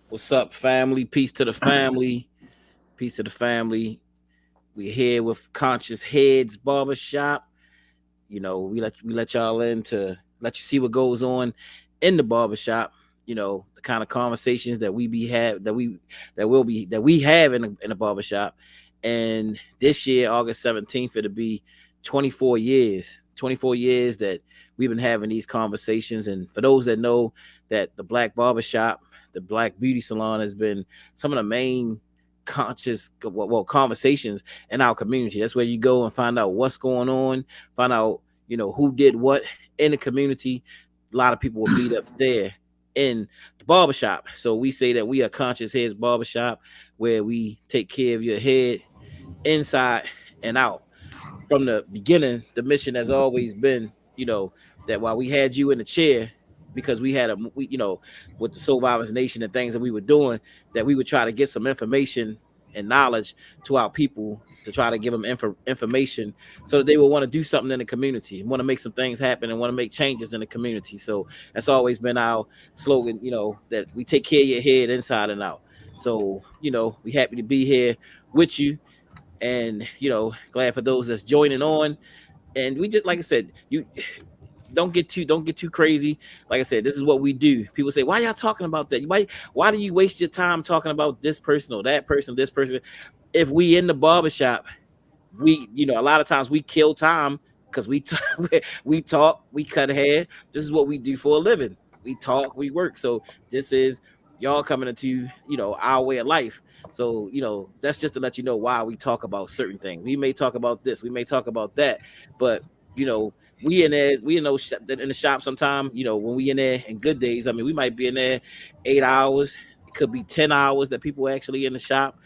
What's up, family? Peace to the family. Peace to the family. We're here with Conscious Heads Barbershop. We let y'all in to let you see what goes on in the barbershop. The kind of conversations that we be have that we have in the barbershop. And this year, August 17th, it'll be 24 years. 24 years that we've been having these conversations. And for those that know that the Black Barbershop, the Black Beauty Salon, has been some of the main conscious conversations in our community. That's where you go and find out what's going on, find out who did what in the community. A lot of people will meet up there in the barbershop. So we say that we are Conscious Heads Barbershop, where we take care of your head inside and out. From the beginning, the mission has always been, that while we had you in the chair, because we had with the Soul Virus Nation and things that we were doing, that we would try to get some information and knowledge to our people to try to give them information so that they will want to do something in the community, want to make some things happen, and want to make changes in the community. So that's always been our slogan, that we take care of your head inside and out. So, we happy to be here with you, and glad for those that's joining on. And we just, like I said, you don't get too crazy. Like I said, this is what we do. People say, why y'all talking about that? Why do you waste your time talking about this person or that person, this person? If we in the barbershop, we a lot of times we kill time because we talk, we cut hair. This is what we do for a living. We talk, we work. So this is y'all coming into our way of life. So that's just to let you know why we talk about certain things. We may talk about this, we may talk about that, but you know we in there, we in those in the shop sometime. When we in there in good days, I mean, we might be in there 8 hours. It could be 10 hours that people actually in the shop.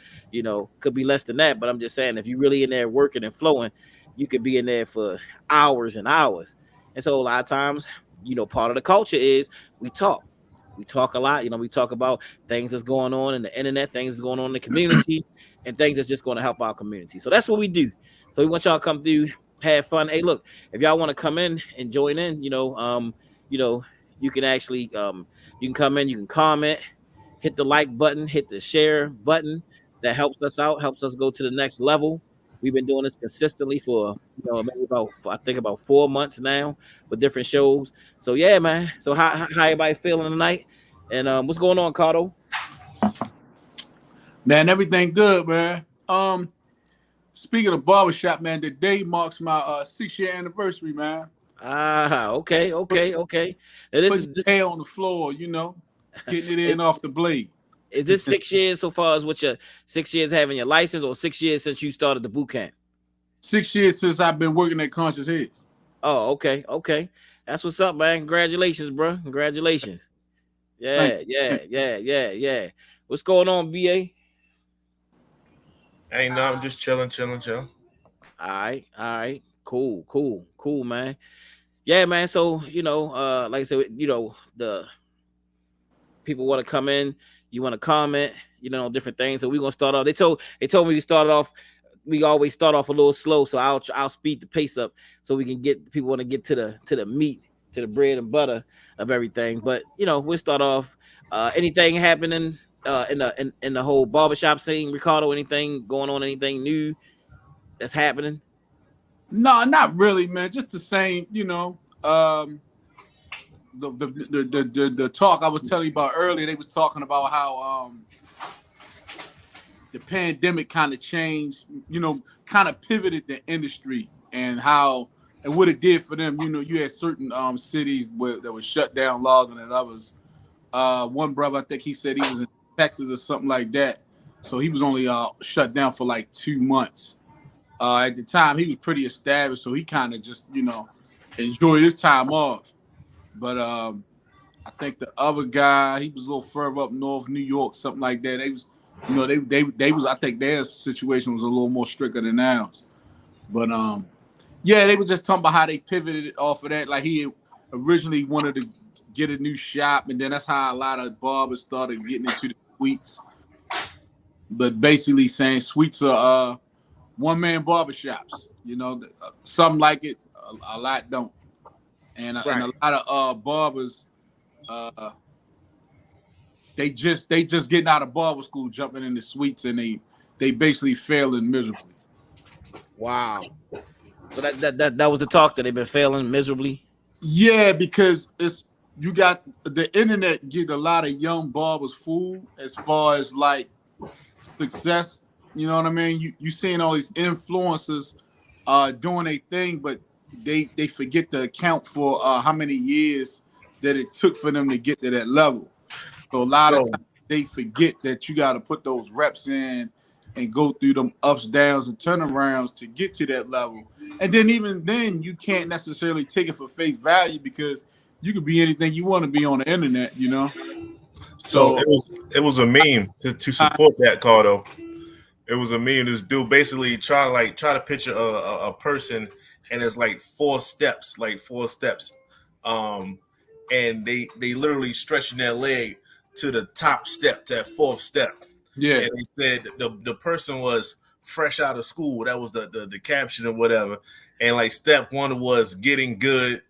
Could be less than that, but I'm just saying, if you really in there working and flowing, you could be in there for hours and hours. And so a lot of times, part of the culture is we talk. We talk a lot. We talk about things that's going on in the internet, things that's going on in the community, and things that's just going to help our community. So that's what we do. So we want y'all to come through, have fun. Hey, look, if y'all want to come in and join in, you know, you can actually you can come in, you can comment, hit the like button, hit the share button. That helps us out, helps us go to the next level. We've been doing this consistently for maybe about, I think, about 4 months now with different shows. So yeah, man. So how everybody feeling tonight? And what's going on, Cardo? Man, everything good, man. Speaking of barbershop, man, today marks my 6 year anniversary, man. Okay, Put, okay, okay. Now this putting is this your hair on the floor, getting it in off the blade. is this 6 years so far as what your 6 years having your license, or 6 years since you started the boot camp? 6 years since I've been working at Conscious Heads. Oh, okay, okay. That's what's up, man. Congratulations, bro. Congratulations. Yeah, Thanks. yeah, Thanks. yeah, yeah, yeah. What's going on, BA? Ain't no, I'm just chilling, chilling, chill. All right. Cool, cool, cool, man. Yeah, man. So, like I said, the people want to come in, you want to comment, different things. So we're gonna start off. They told me we started off. We always start off a little slow, so I'll speed the pace up so we can get people want to get to the meat, to the bread and butter of everything. But we'll start off. Anything happening in the whole barbershop scene, Ricardo? Anything going on? Anything new that's happening? No, not really, man. Just the same, the talk I was telling you about earlier. They was talking about how the pandemic kind of changed, kind of pivoted the industry and how and what it did for them. You had certain cities that were shut down longer than others. One brother, I think he said he was in Texas or something like that, so he was only shut down for like 2 months. At the time, he was pretty established, so he kind of just enjoyed his time off. But I think the other guy, he was a little further up north, New York, something like that. They was, they was. I think their situation was a little more stricter than ours. But yeah, they were just talking about how they pivoted off of that. Like he originally wanted to get a new shop, and then that's how a lot of barbers started getting into the suites. But basically saying suites are one man barbershops. Some like it, a lot don't, and a Right. lot of barbers uh, they just getting out of barber school, jumping into suites, and they basically failing miserably. Wow. So that was the talk that they've been failing miserably. Yeah, because it's you got the internet get a lot of young barbers fooled as far as like success. You know what I mean? You seeing all these influencers doing a thing, but they forget to account for how many years that it took for them to get to that level. So a lot of So times they forget that you got to put those reps in and go through them ups, downs, and turnarounds to get to that level. And then even then, you can't necessarily take it for face value because you could be anything you want to be on the internet, you know. so So it was a meme to support that, Cardo. It was a meme. This dude basically try to picture a person, and it's like four steps, um, and they literally stretching their leg to the top step, that fourth step, yeah, and they said the person was fresh out of school. That was the caption or whatever, and like step one was getting good,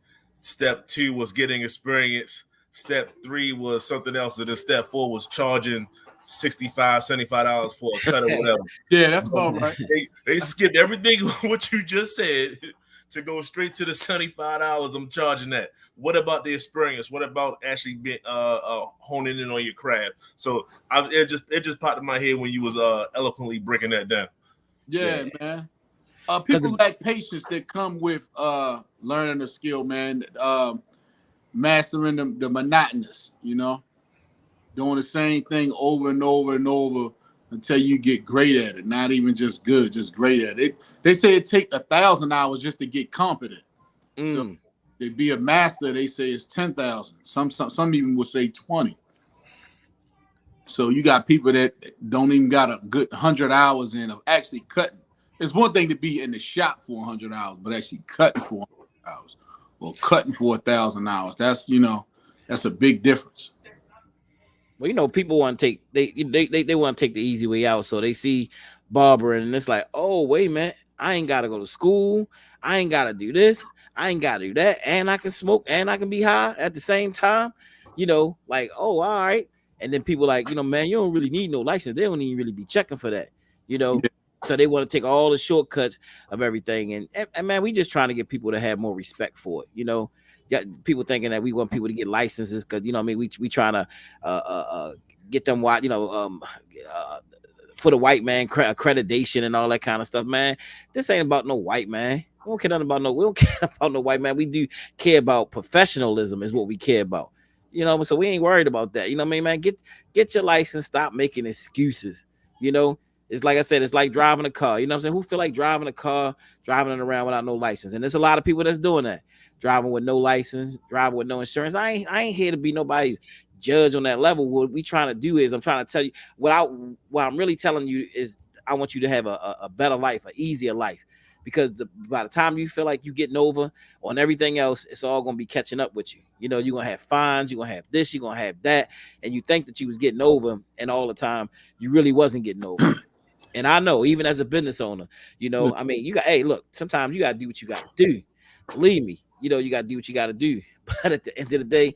step two was getting experience, step three was something else, and then step four was charging 65 $75 for a cut or whatever. yeah, that's about right. They skipped everything what you just said to go straight to the $75. I'm charging that. What about the experience? What about actually honing in on your craft? So it just popped in my head when you was eloquently breaking that down. Yeah, Yeah. man. Because People lack patience that come with learning a skill, man. Mastering the monotonous, you know, doing the same thing over and over and over until you get great at it. Not even just good, just great at it. They say it take 1,000 hours just to get competent. So mm, to be a master, they say it's 10,000. Some even would say 20. So you got people that don't even got a good 100 hours in of actually cutting. It's one thing to be in the shop for 100 hours, but actually cutting for 100 hours or cutting for 1,000 hours. That's a big difference. well, people want to take they want to take the easy way out. So they see barbering and it's like, oh wait a minute, I ain't gotta go to school, I ain't gotta do this, I ain't gotta do that, and I can smoke and I can be high at the same time. Like, oh, all right. And then people like, man, you don't really need no license. They don't even really be checking for that, you know. Yeah, So they want to take all the shortcuts of everything, and man, we just trying to get people to have more respect for it. Got people thinking that we want people to get licenses because I mean, we trying to get them what uh, for the white man accreditation and all that kind of stuff, man. This ain't about no white man. We don't care about no white man. We do care about professionalism is what we care about. So we ain't worried about that. What I mean, man, get your license, stop making excuses. You know, it's like I said, it's like driving a car. You know what I'm saying? Who feel like driving a car, driving it around without no license? And there's a lot of people that's doing that. Driving with no license, driving with no insurance. I ain't here to be nobody's judge on that level. What we trying to do is I'm trying to tell you what I'm really telling you is I want you to have a better life, an easier life. Because by the time you feel like you getting over on everything else, it's all gonna be catching up with you. You're gonna have fines, you're gonna have this, you're gonna have that, and you think that you was getting over, and all the time you really wasn't getting over. And I know, even as a business owner, I mean, hey, look, sometimes you gotta do what you gotta do. Believe me, you gotta do what you gotta do. But at the end of the day,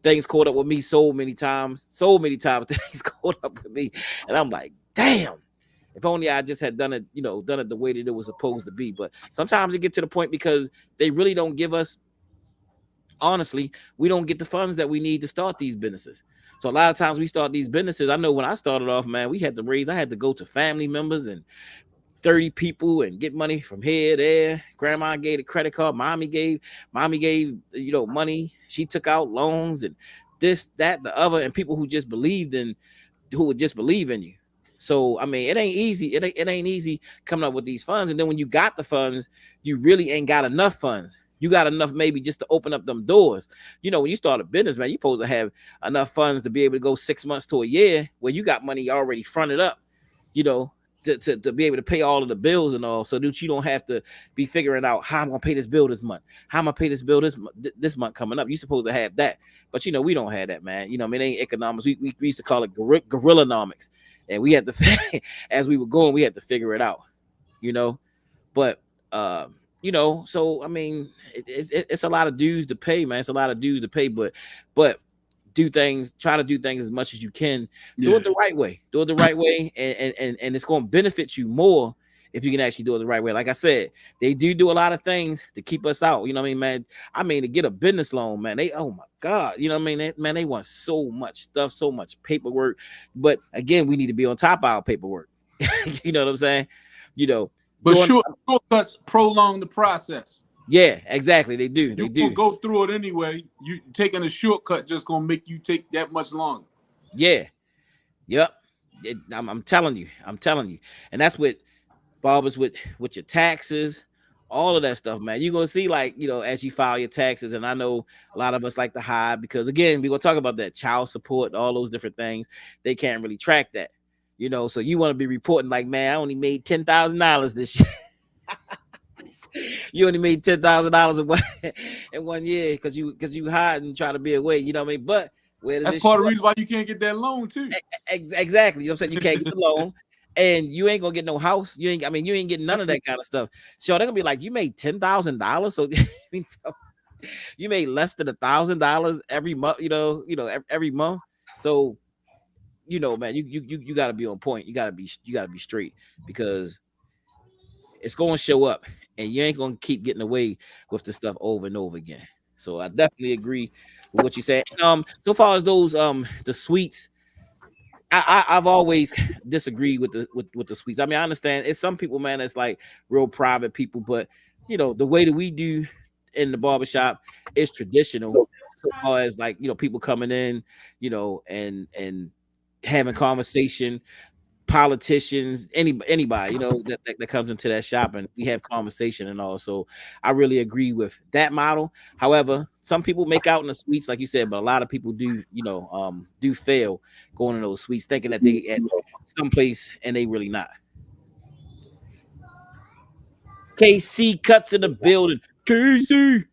things caught up with me so many times, things caught up with me, and I'm like, damn. If only I just had done it, done it the way that it was supposed to be. But sometimes it get to the point because they really don't give us, honestly, we don't get the funds that we need to start these businesses. So a lot of times we start these businesses. I know when I started off, man, I had to go to family members and 30 people and get money from here, there. Grandma gave a credit card. Mommy gave, money. She took out loans and this, that, the other, and people who would just believe in you. So I mean, it ain't easy. It ain't easy coming up with these funds. And then when you got the funds, you really ain't got enough funds. You got enough maybe just to open up them doors. When you start a business, man, you're supposed to have enough funds to be able to go 6 months to a year where you got money already fronted up, you know, to be able to pay all of the bills and all, so that you don't have to be figuring out how I'm gonna pay this bill this month, how I'm gonna pay this bill this month coming up. You're supposed to have that, but we don't have that, man. I mean, it ain't economics. We used to call it gorillanomics, and we had to as we were going, we had to figure it out, you know. But so I mean, it's a lot of dues to pay, man. It's a lot of dues to pay, but try to do things as much as you can. Do it the right way. Do it the right way, and it's going to benefit you more if you can actually do it the right way. Like I said, they do a lot of things to keep us out. You know what I mean, man? I mean, to get a business loan, man, oh my God, you know what I mean? They want so much stuff, so much paperwork. But again, we need to be on top of our paperwork. You know what I'm saying? You know, but shortcuts prolong the process. Yeah, exactly. They do. You will go through it anyway. You taking a shortcut just gonna make you take that much longer. Yeah. Yep. I'm telling you. And that's what barbers with your taxes, all of that stuff, man. You're gonna see, like, you know, as you file your taxes, and I know a lot of us like to hide because, again, we're gonna talk about that child support, all those different things. They can't really track that, you know. So you want to be reporting like, man, I only made $10,000 this year. You only made $10,000 in 1 year because you hide and try to be away. You know what I mean? But where does that's part of the reason why you can't get that loan too. Exactly. You know what I'm saying? You can't get the loan, and you ain't gonna get no house. You ain't getting none of that kind of stuff. So they're gonna be like, you made $10,000, so you made less than $1,000 every month. You know, every month. So, you know, man, you got to be on point. You got to be straight, because it's going to show up, and you ain't going to keep getting away with the stuff over and over again. So I definitely agree with what you said. So far as those the suites, I've always disagreed with the suites. I mean, I understand it's some people, man, it's like real private people, but you know, the way that we do in the barbershop is traditional. So far as, like, you know, people coming in, you know, and having conversation, politicians, anybody, you know, that comes into that shop, and we have conversation and all. So I really agree with that model. However, some people make out in the suites, like you said, but a lot of people do, you know, do fail going in those suites thinking that they at someplace, and they really not. KC cuts in the building. KC.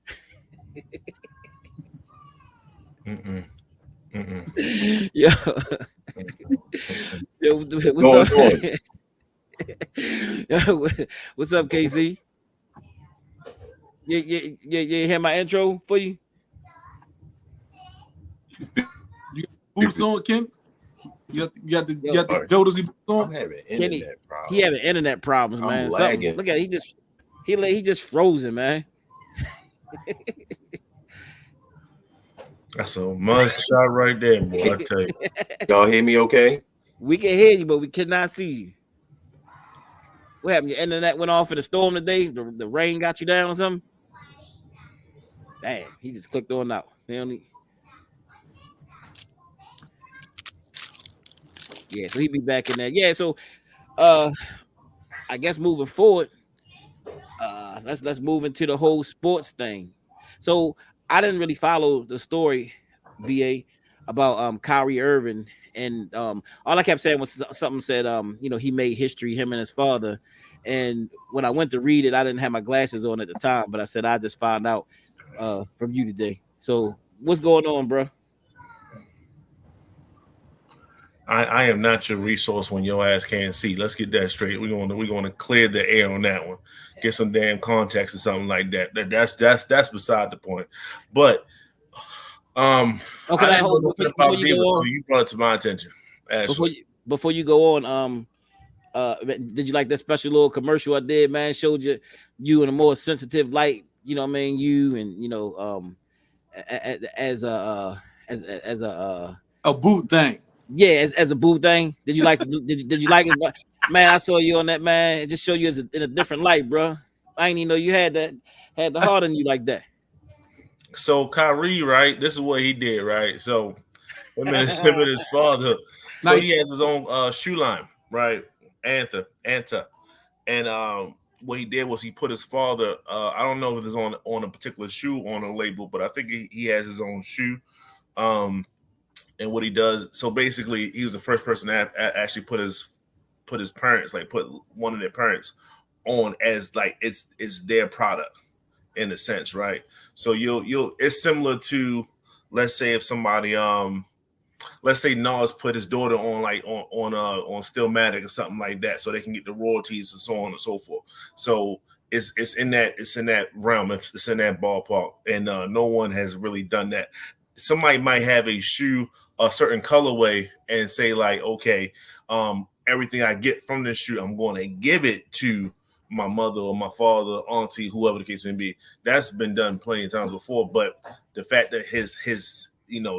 Yo. Yo, what's up? What's up, KC? You hear my intro for you? You boots on, Ken? You got the Jodeci boots on? I'm having internet problems. He having internet problems, man. Lagging. Look at it, he just frozen, man. That's a mug shot right there, boy. I tell you. Y'all hear me okay? We can hear you, but we cannot see you. What happened? Your internet went off in the storm today? The rain got you down or something? Damn, he just clicked on out. Yeah, so he'd be back in there. Yeah, so I guess moving forward, let's move into the whole sports thing. So I didn't really follow the story, BA, about Kyrie Irving, and all I kept saying was something said you know, he made history, him and his father. And when I went to read it, I didn't have my glasses on at the time, but I said I just found out from you today. So what's going on, bro? I am not your resource when your ass can't see. Let's get that straight. We're going to clear the air on that one. Get some damn context or something like that. That's beside the point. But okay, before you go on, you brought it to my attention. Before you go on, did you like that special little commercial I did, man? Showed you in a more sensitive light, you know what I mean? You and, you know, as a boot thing. Yeah, as a boo thing. Did you like did you like it? Man, I saw you on that, man. It just showed you in a different light, bro. I didn't even know you had the heart in you like that. So Kyrie, right? This is what he did, right? So him and his father. So he has his own shoe line, right? Anta. And what he did was he put his father. I don't know if it's on a particular shoe on a label, but I think he has his own shoe. And what he does, so basically, he was the first person to actually put his parents, like put one of their parents on as like it's their product in a sense, right? So it's similar to, let's say if somebody let's say Nas put his daughter on like on Stillmatic or something like that, so they can get the royalties and so on and so forth. So it's in that realm, it's in that ballpark, and no one has really done that. somebody might have a shoe a certain colorway and say like, okay, everything I get from this shoe, I'm going to give it to my mother or my father, auntie, whoever the case may be. That's been done plenty of times before. But the fact that his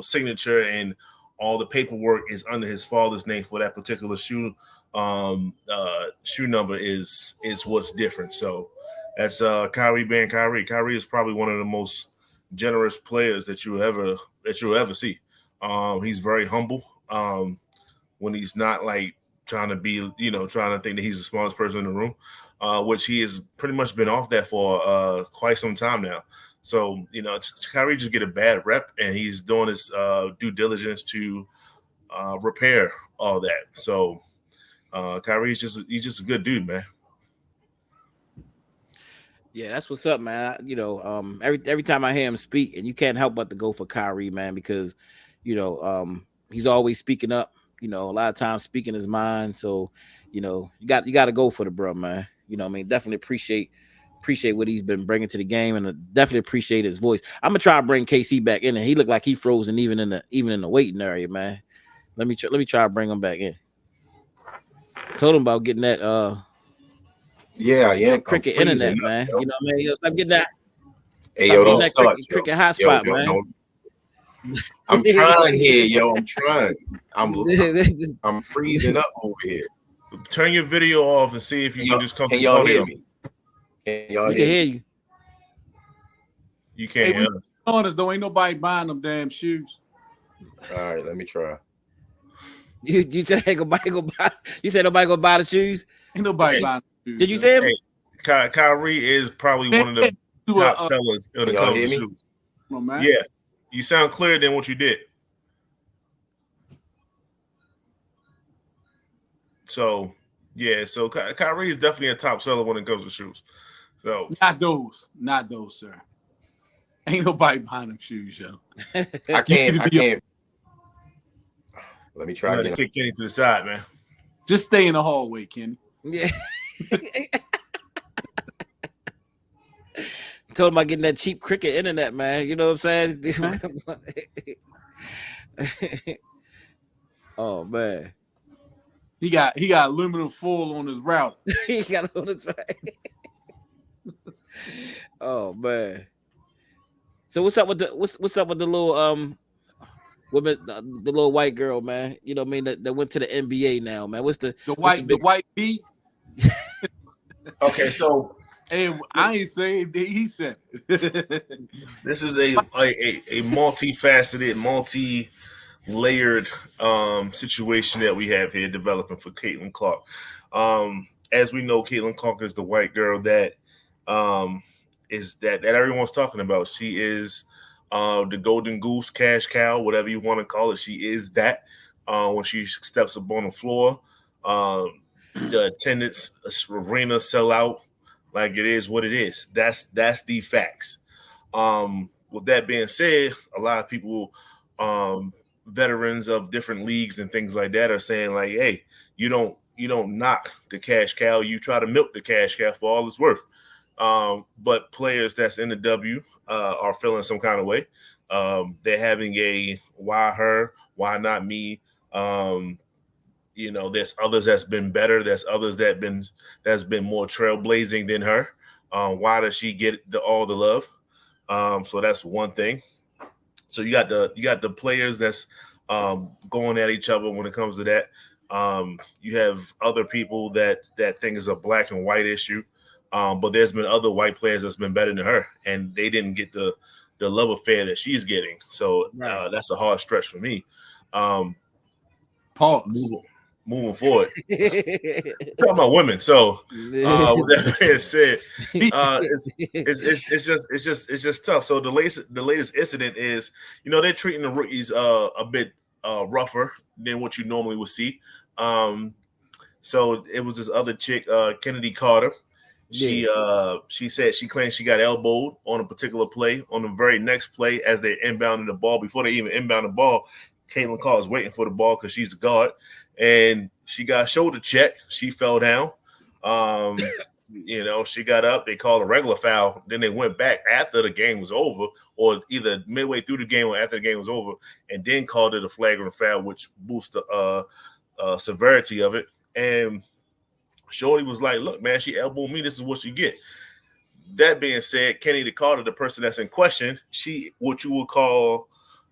signature and all the paperwork is under his father's name for that particular shoe number is what's different. So that's Kyrie being Kyrie. Kyrie is probably one of the most generous players that you'll ever see. He's very humble. When he's not like trying to be, trying to think that he's the smartest person in the room, which he has pretty much been off that for quite some time now. So, Kyrie just get a bad rep, and he's doing his due diligence to repair all that. So, Kyrie's just a good dude, man. Yeah, that's what's up, man. Every time I hear him speak, and you can't help but to go for Kyrie, man, because he's always speaking up. A lot of times speaking his mind. So, you got to go for the bro, man. Definitely appreciate what he's been bringing to the game, and definitely appreciate his voice. I'm gonna try to bring KC back in, and he looked like he frozen even in the waiting area, man. Let me try to bring him back in. Told him about getting that cricket internet, man. Yo. Stop getting that. Hey, yo, don't start, cricket hotspot, man. I'm trying here, yo. I'm trying. I'm freezing up over here. Turn your video off and see if you can just come. Can y'all hear me? We can hear you. You can't hear us. Honest though, ain't nobody buying them damn shoes. All right, let me try. You said nobody go buy. You said nobody go buy the shoes. Ain't nobody buying the shoes. Did you say him? Hey, Kyrie is probably one of the top sellers when it comes to shoes. Come on, man. Yeah, you sound clearer than what you did. So Kyrie is definitely a top seller when it comes to shoes. So not those, sir. Ain't nobody buying them shoes, yo. I can't. Let me try again. Kick Kenny to the side, man. Just stay in the hallway, Kenny. Yeah. Told him about getting that cheap cricket internet, man. You know what I'm saying? Oh man. He got aluminum foil on his router. He got on his right. Oh man. So what's up with the little woman, the little white girl, man? You know what I mean? That went to the NBA now, man. What's the white bee? Okay, so hey, I ain't saying he said it. This is a multifaceted, multi-layered situation that we have here developing for Caitlin Clark. As we know, Caitlin Clark is the white girl that everyone's talking about. She is the golden goose, cash cow, whatever you want to call it. She is that. When she steps up on the floor, the attendance arena sell out. Like it is what it is. That's the facts. With that being said, a lot of people, veterans of different leagues and things like that, are saying like, "Hey, you don't knock the cash cow. You try to milk the cash cow for all it's worth." But players that's in the W are feeling some kind of way. They're having a why her, why not me? There's others that's been better. There's others that's been more trailblazing than her. Why does she get all the love? So that's one thing. So you got the players that's going at each other when it comes to that. You have other people that think is a black and white issue. But there's been other white players that's been better than her, and they didn't get the love affair that she's getting. So that's a hard stretch for me. Moving forward, talking about women. So with that being said, it's just tough. So the latest incident is, they're treating the rookies a bit rougher than what you normally would see. So it was this other chick, Kennedy Carter. She said she claims she got elbowed on a particular play. On the very next play, as they inbounded the ball, before they even inbound the ball, Caitlin Carter is waiting for the ball because she's the guard, and she got shoulder checked. She fell down. She got up. They called a regular foul. Then they went back after the game was over, or either midway through the game or after the game was over, and then called it a flagrant foul, which boosts the severity of it. And Shorty was like, "Look, man, she elbowed me. This is what she get." That being said, Kenny the Carter, the person that's in question, she what you would call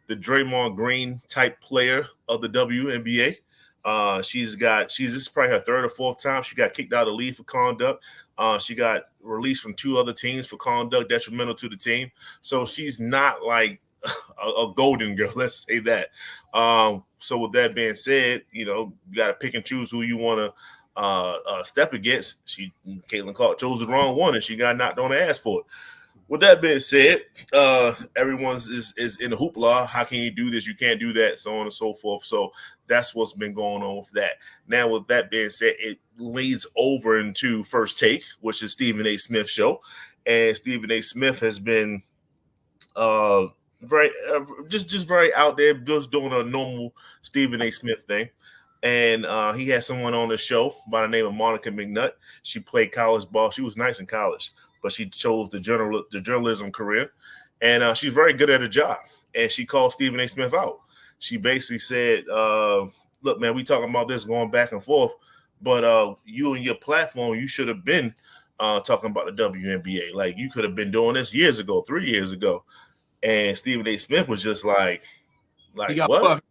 the Draymond Green type player of the WNBA. This is probably her third or fourth time. She got kicked out of the league for conduct. She got released from 2 other teams for conduct detrimental to the team. So she's not like a golden girl, let's say that. So with that being said, you got to pick and choose who you want to step against. Caitlin Clark chose the wrong one, and she got knocked on the ass for it. With that being said, everyone's is in a hoopla. How can you do this? You can't do that, so on and so forth. So that's what's been going on with that. Now, with that being said, it leads over into First Take, which is Stephen A. Smith's show, and Stephen A. Smith has been very out there, just doing a normal Stephen A. Smith thing. And he had someone on the show by the name of Monica McNutt. She played college ball. She was nice in college, but she chose the journalism career. And she's very good at her job. And she called Stephen A. Smith out. She basically said, look, man, we talking about this going back and forth, but you and your platform, you should have been talking about the WNBA. Like, you could have been doing this years ago, 3 years ago. And Stephen A. Smith was just like what?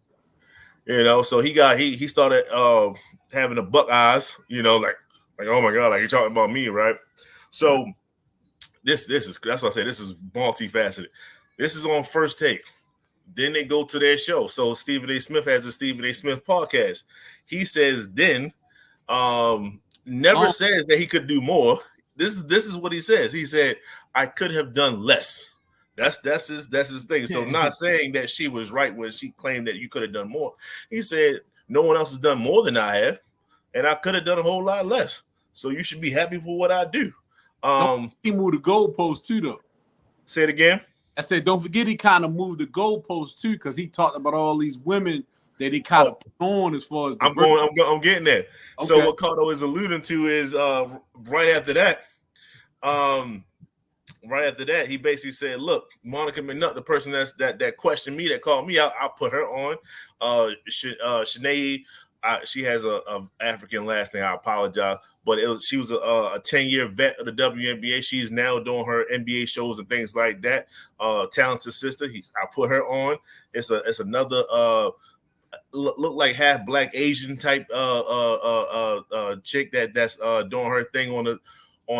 So he started having the buck eyes, like oh my god, like you're talking about me, right? So that's what I say. This is multifaceted. This is on First Take. Then they go to their show. So Stephen A. Smith has a Stephen A. Smith podcast. He says never says that he could do more. This is what he says. He said, I could have done less. That's his thing. So not saying that she was right when she claimed that you could have done more. He said no one else has done more than I have, and I could have done a whole lot less. So you should be happy for what I do. He moved the goalpost too, though. Say it again. I said, don't forget he kind of moved the goalpost too, because he talked about all these women that he kind of put on as far as I'm getting there. Okay. So what Cardo is alluding to is right after that. Right after that, he basically said, look, Monica McNutt, the person that questioned me, that called me out, I'll put her on. Sinead, she has a African last name. I apologize. But she was a 10-year vet of the WNBA. She's now doing her NBA shows and things like that. Talented sister. I put her on. It's another look like half black Asian type chick that's doing her thing on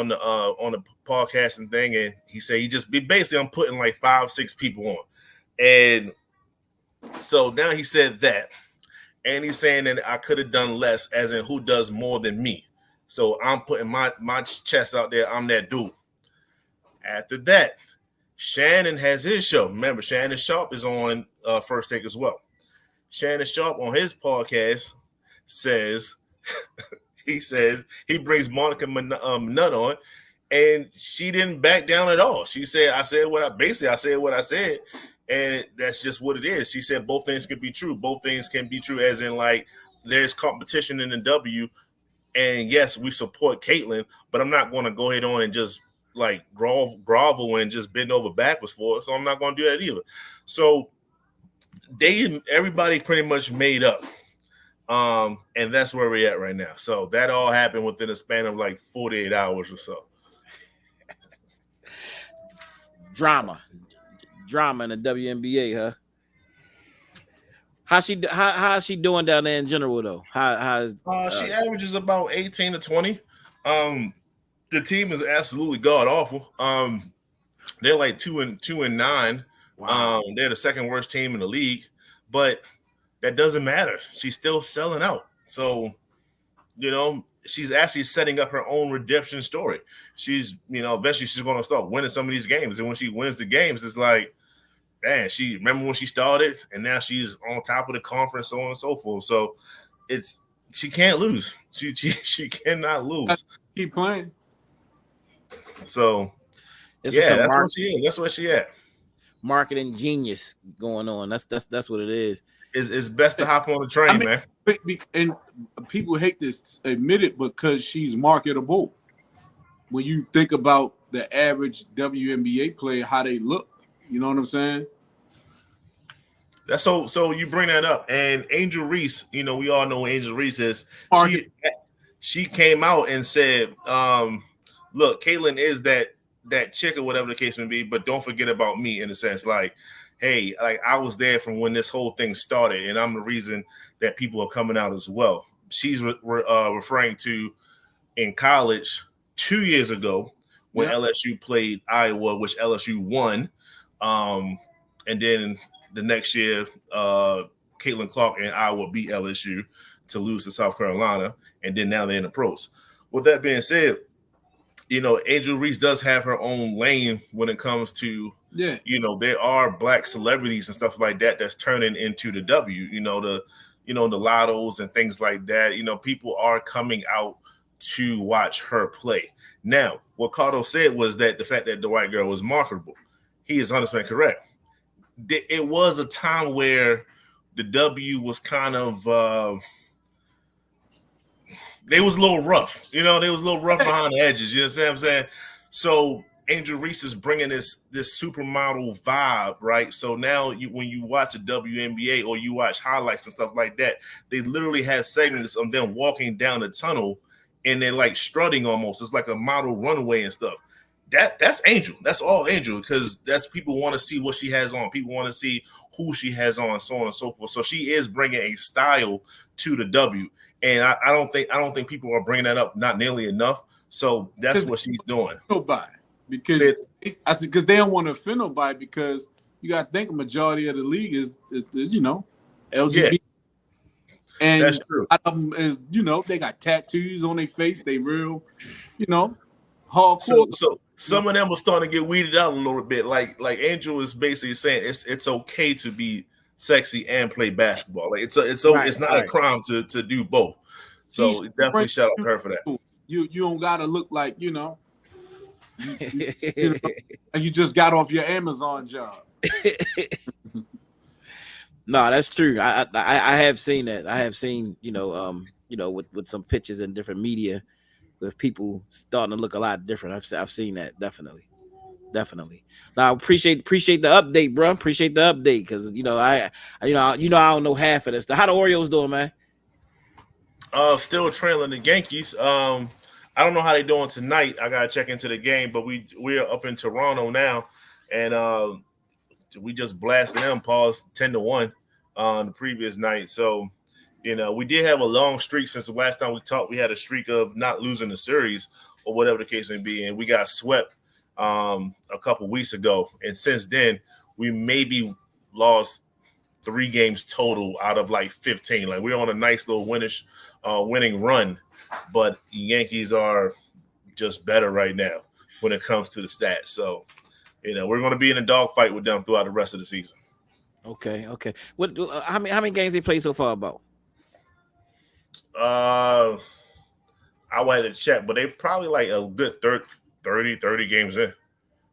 the podcasting thing, and he said I'm putting like 5-6 people on, and so now he said that, and he's saying that I could have done less, as in who does more than me. So I'm putting my chest out there. I'm that dude. After that, Shannon has his show. Remember, Shannon Sharp is on First Take as well. Shannon Sharp on his podcast says. He says he brings Monica McNutt on, and she didn't back down at all. She said, I said what I said, and that's just what it is. She said both things can be true. Both things can be true, as in like there's competition in the W, and yes, we support Caitlin, but I'm not going to go ahead on and just like grovel and just bend over backwards for it. So I'm not going to do that either. So everybody pretty much made up. And that's where we're at right now. So that all happened within a span of like 48 hours or so. Drama in the WNBA, huh? How's she doing down there in general though? She averages about 18 to 20. The team is absolutely god awful. They're like 2-9. Wow. They're the second worst team in the league, but that doesn't matter. She's still selling out. So, she's actually setting up her own redemption story. She's, eventually she's going to start winning some of these games. And when she wins the games, it's like, man, remember when she started, and now she's on top of the conference, so on and so forth. So she can't lose. She cannot lose. Keep playing. So, that's what she is. That's what she at. Marketing genius going on. That's what it is. It's best to hop on the train, man. And people hate to admit it because she's marketable. when you think about the average WNBA player, how they look. You know what I'm saying? That's so you bring that up. And Angel Reese, we all know who Angel Reese is. Market. She came out and said, look, Caitlyn is that chick or whatever the case may be, but don't forget about me in a sense. Like, hey, like I was there from when this whole thing started, and I'm the reason that people are coming out as well. She's referring to in college 2 years ago when LSU played Iowa, which LSU won. And then the next year, Caitlin Clark and Iowa beat LSU to lose to South Carolina. And then now they're in the pros. With that being said, Angel Reese does have her own lane when it comes to, there are black celebrities and stuff like that that's turning into the W, the lottos and things like that. People are coming out to watch her play. Now, what Cardo said was that the fact that the white girl was marketable. He is 100% correct. It was a time where the W was kind of they was a little rough, they was a little rough behind the edges. You know what I'm saying? So Angel Reese is bringing this supermodel vibe, right? So now when you watch a WNBA or you watch highlights and stuff like that, they literally have segments of them walking down the tunnel and they're like strutting almost. It's like a model runway and stuff. That's Angel. That's all Angel, because that's people want to see what she has on. People want to see who she has on, so on and so forth. So she is bringing a style to the W, and I don't think people are bringing that up, not nearly enough. So that's what she's doing. Nobody, because they don't want to offend nobody, because you got to think a majority of the league is LGBT, and that's true. A lot of them is they got tattoos on their face. They real, hardcore. So some of them are starting to get weeded out a little bit. Like Angel is basically saying it's okay to be sexy and play basketball. Like it's not a crime to do both. So definitely shout out to her for that. You don't gotta look like you just got off your Amazon job. No, that's true. I have seen that. I have seen with some pictures in different media, with people starting to look a lot different. I've seen that definitely. Now appreciate the update, bro. Appreciate the update, because I don't know half of this. How the Orioles doing, man? Still trailing the Yankees. I don't know how they're doing tonight. I gotta check into the game, but we're up in Toronto now, and we just blasted them, pause 10-1 on the previous night. So, we did have a long streak since the last time we talked. We had a streak of not losing the series or whatever the case may be, and we got swept a couple weeks ago. And since then, we maybe lost 3 games total out of like 15. Like, we're on a nice little winning run, but the Yankees are just better right now when it comes to the stats. So, we're going to be in a dogfight with them throughout the rest of the season. Okay. What? How many games they played so far? About? I would have to check, but they probably like a good 30 games in,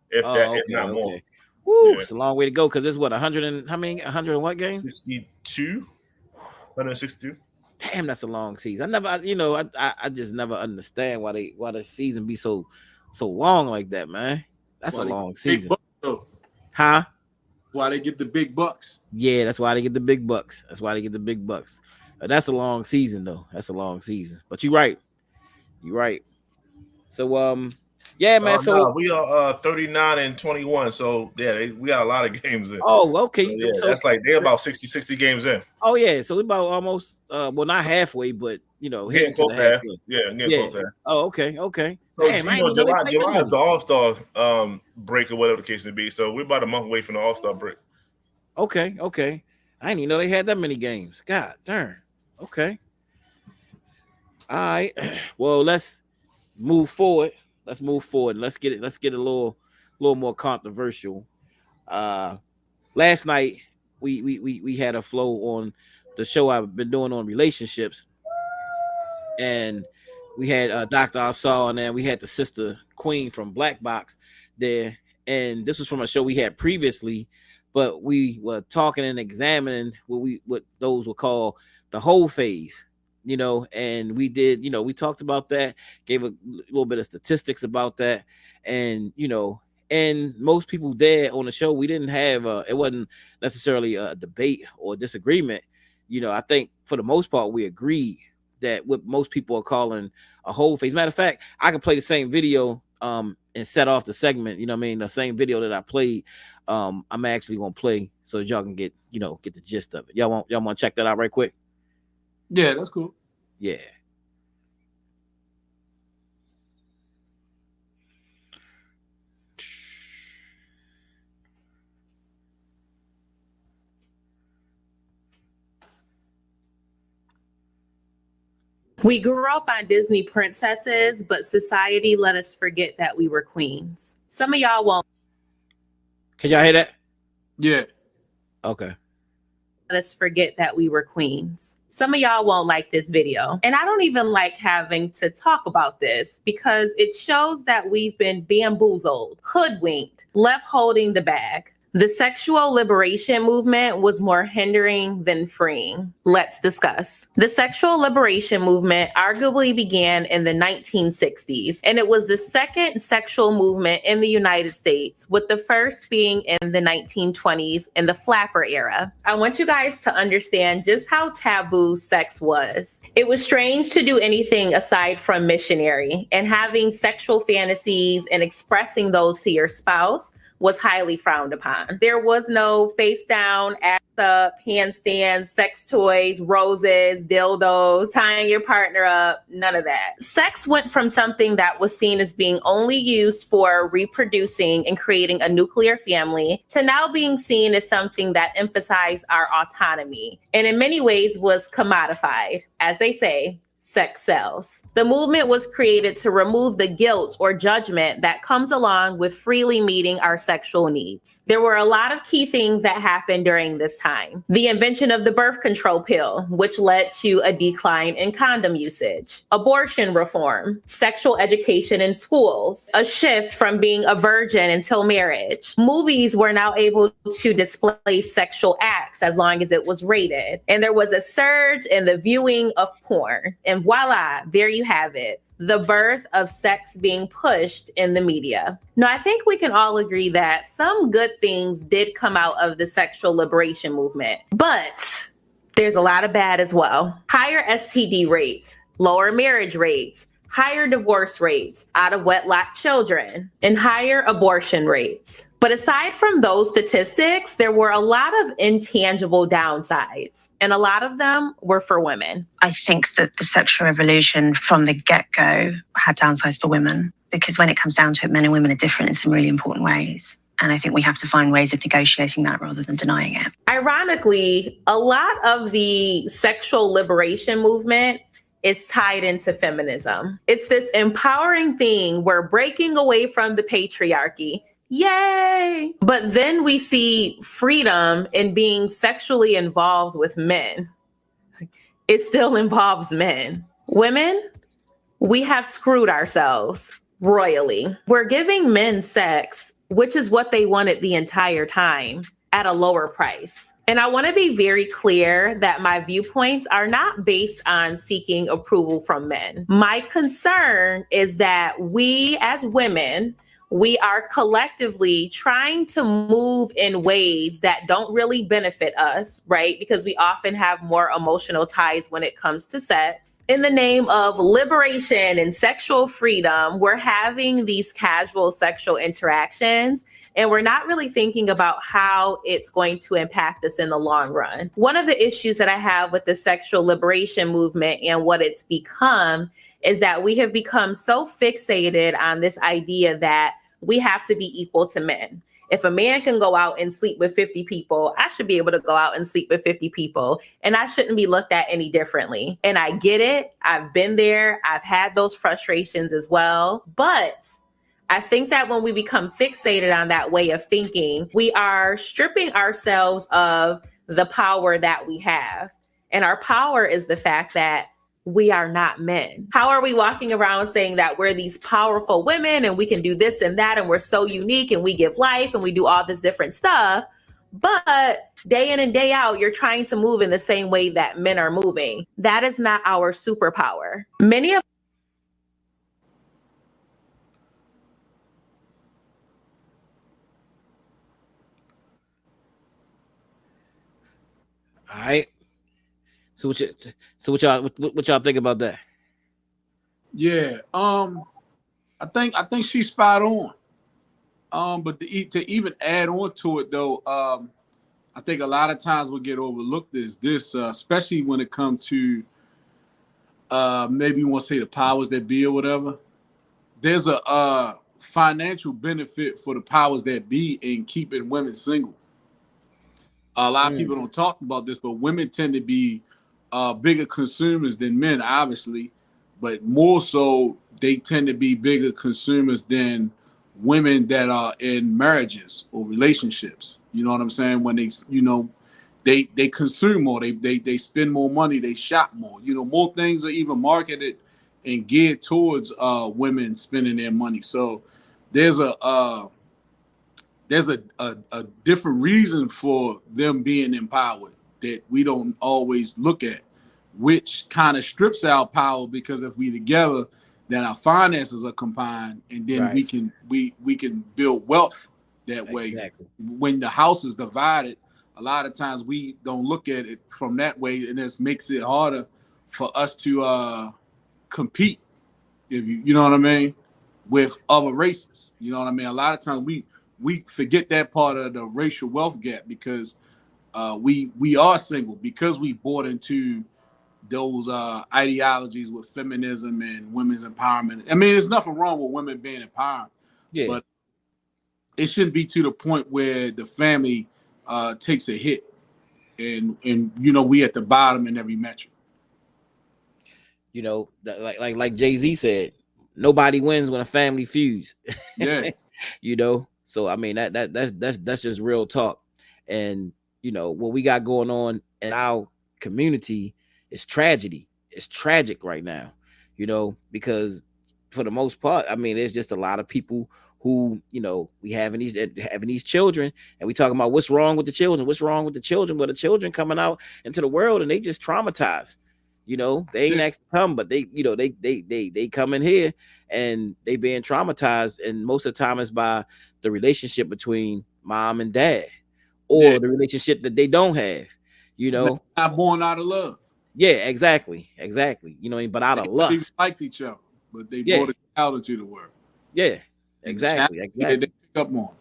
if not more. Okay. Woo, yeah. It's a long way to go, because it's what 100 and how many 100 and what games? 162. Damn, that's a long season. I just never understand why the season be so long like that, man. That's a long season. Huh? Why they get the big bucks? Yeah, that's why they get the big bucks. That's a long season, though. That's a long season. But you're right. So yeah, man. So we are 39-21. So yeah, we got a lot of games in. Oh, okay. So, yeah, that's like they're about 60 games in. Oh yeah, so we're about almost not halfway, but getting close there. Yeah, getting close there. Oh, okay. So, damn, July is the All-Star break or whatever the case may be. So we're about a month away from the All-Star break. Okay. I didn't even know they had that many games. God darn. Okay. All right. Well, let's move forward. Let's get a little more controversial. Last night we had a flow on the show I've been doing on relationships, and we had Dr. Asal, and then we had the sister Queen from Black Box there, and this was from a show we had previously, but we were talking and examining what those would call the whole phase. and we did, we talked about that, gave a little bit of statistics about that, and and most people there on the show, we didn't have it wasn't necessarily a debate or disagreement. I think for the most part we agreed that what most people are calling a whole face. Matter of fact, I could play the same video and set off the segment, the same video that I played. I'm actually gonna play so that y'all can get the gist of it. Y'all want to check that out right quick? Yeah, that's cool. Yeah. We grew up on Disney princesses, but society let us forget that we were queens. Some of y'all won't. Can y'all hear that? Yeah. Okay. Let us forget that we were queens. Some of y'all won't like this video. And I don't even like having to talk about this because it shows that we've been bamboozled, hoodwinked, left holding the bag. The sexual liberation movement was more hindering than freeing. Let's discuss. The sexual liberation movement arguably began in the 1960s, and it was the second sexual movement in the United States, with the first being in the 1920s in the flapper era. I want you guys to understand just how taboo sex was. It was strange to do anything aside from missionary, and having sexual fantasies and expressing those to your spouse was highly frowned upon. There was no face down, ass up, handstands, sex toys, roses, dildos, tying your partner up, none of that. Sex went from something that was seen as being only used for reproducing and creating a nuclear family to now being seen as something that emphasized our autonomy and in many ways was commodified. As they say, sex sells. The movement was created to remove the guilt or judgment that comes along with freely meeting our sexual needs. There were a lot of key things that happened during this time. The invention of the birth control pill, which led to a decline in condom usage, abortion reform, sexual education in schools, a shift from being a virgin until marriage. Movies were now able to display sexual acts as long as it was rated. And there was a surge in the viewing of porn. And voila, there you have it. The birth of sex being pushed in the media. Now, I think we can all agree that some good things did come out of the sexual liberation movement, but there's a lot of bad as well. Higher STD rates, lower marriage rates, higher divorce rates, out of wedlock children, and higher abortion rates. But aside from those statistics, there were a lot of intangible downsides, and a lot of them were for women. I think that the sexual revolution from the get-go had downsides for women, because when it comes down to it, men and women are different in some really important ways. And I think we have to find ways of negotiating that rather than denying it. Ironically, a lot of the sexual liberation movement is tied into feminism. It's this empowering thing. We're breaking away from the patriarchy. Yay! But then we see freedom in being sexually involved with men. It still involves men. Women, we have screwed ourselves royally. We're giving men sex, which is what they wanted the entire time, at a lower price. And I want to be very clear that my viewpoints are not based on seeking approval from men. My concern is that we as women, we are collectively trying to move in ways that don't really benefit us, right? Because we often have more emotional ties when it comes to sex. In the name of liberation and sexual freedom, we're having these casual sexual interactions, and we're not really thinking about how it's going to impact us in the long run. One of the issues that I have with the sexual liberation movement and what it's become is that we have become so fixated on this idea that we have to be equal to men. If a man can go out and sleep with 50 people, I should be able to go out and sleep with 50 people, and I shouldn't be looked at any differently. And I get it. I've been there. I've had those frustrations as well. But I think that when we become fixated on that way of thinking, we are stripping ourselves of the power that we have. And our power is the fact that we are not men. How are we walking around saying that we're these powerful women and we can do this and that and we're so unique and we give life and we do all this different stuff, But day in and day out, you're trying to move in the same way that men are moving. That is not our superpower. Many of All right. So what y'all think about that? Yeah. I think she's spot on. But to even add on to it though, I think a lot of times what get overlooked is this, especially when it comes to maybe you want to say the powers that be or whatever. There's a financial benefit for the powers that be in keeping women single. A lot of people don't talk about this, but women tend to be bigger consumers than men, obviously, but more so they tend to be bigger consumers than women that are in marriages or relationships. You know what I'm saying? When they consume more, they spend more money, they shop more. More things are even marketed and geared towards women spending their money. So there's a different reason for them being empowered that we don't always look at, which kind of strips our power, because if we together, then our finances are combined, and then Right. we can build wealth that way. Exactly. When the house is divided, a lot of times we don't look at it from that way, and this makes it harder for us to compete, if you know what I mean, with other races. You know what I mean? A lot of times we forget that part of the racial wealth gap, because we are single because we bought into those ideologies with feminism and women's empowerment. I mean, there's nothing wrong with women being empowered, Yeah. but it shouldn't be to the point where the family takes a hit, and we at the bottom in every metric. Like Jay-Z said, nobody wins when a family feuds. Yeah, So I mean that's just real talk. And what we got going on in our community is tragedy. It's tragic right now, because for the most part, I mean, there's just a lot of people who, we having these children, and we talking about what's wrong with the children, well, the children coming out into the world and they just traumatized. They ain't asked to come, but they come in here and they being traumatized, and most of the time it's by the relationship between mom and dad, yeah. or the relationship that they don't have. Not born out of love. Yeah, exactly. But out They of never even lust. liked each other, but they Yeah, brought a child into the world, yeah, and the child exactly. that they pick up on.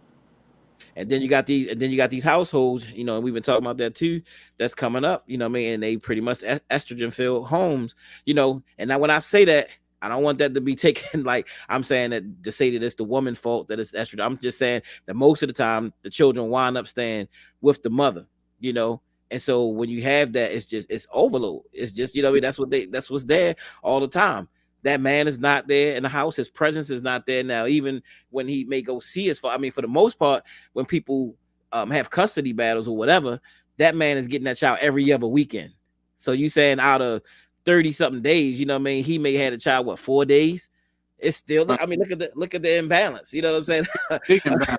And then you got these households, and we've been talking about that too, that's coming up, what I mean, and they pretty much estrogen filled homes, and now when I say that, I don't want that to be taken like I'm saying that to say that it's the woman's fault that it's estrogen. I'm just saying that most of the time the children wind up staying with the mother, you know. And so when you have that, it's overload. It's just, I mean, that's what's there all the time. That man is not there in the house. His presence is not there now. Even when he may go see his father, I mean, for the most part, when people have custody battles or whatever, that man is getting that child every other weekend. So you saying out of 30 something days, what I mean, he may have a child, what, 4 days? It's still, I mean, look at the imbalance. You know what I'm saying? Big imbalance.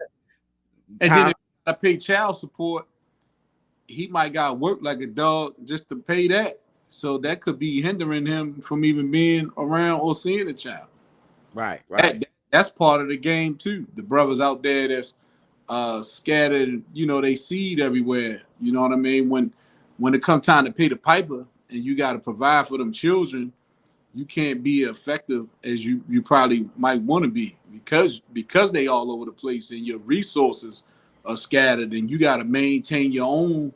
And then Time, if I pay child support, he might got to work like a dog just to pay that. So that could be hindering him from even being around or seeing a child. right. That's part of the game too. The brothers out there that's scattered, they seed everywhere. You know what I mean? When it comes time to pay the piper and you got to provide for them children, you can't be effective as you probably might want to be, because they all over the place and your resources are scattered, and you got to maintain your own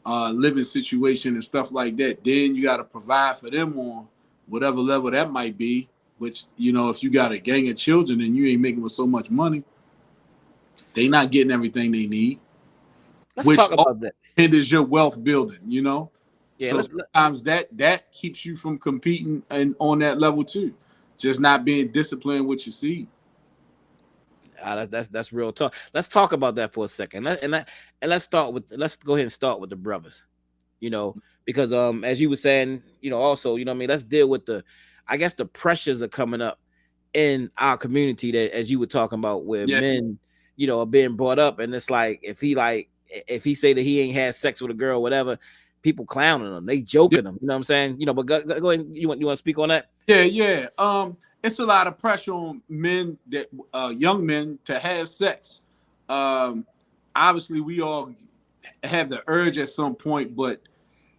living situation and stuff like that. Then you got to provide for them on whatever level that might be. Which, if you got a gang of children and you ain't making with so much money, they not getting everything they need, Let's which talk about that. hinders your wealth building. Yeah, So sometimes that keeps you from competing and on that level too, just not being disciplined with your seed. that's real talk. Let's talk about that for a second. Let's go ahead and start with the brothers. Because as you were saying, also, I mean, let's deal with I guess the pressures are coming up in our community, that as you were talking about, where Yeah, men, are being brought up, and it's like, if he like if he say that he ain't had sex with a girl, whatever, people clowning him, they joking him. You know what I'm saying? You know, but go ahead. You want to speak on that? Yeah. It's a lot of pressure on men that young men to have sex. Obviously, we all have the urge at some point, but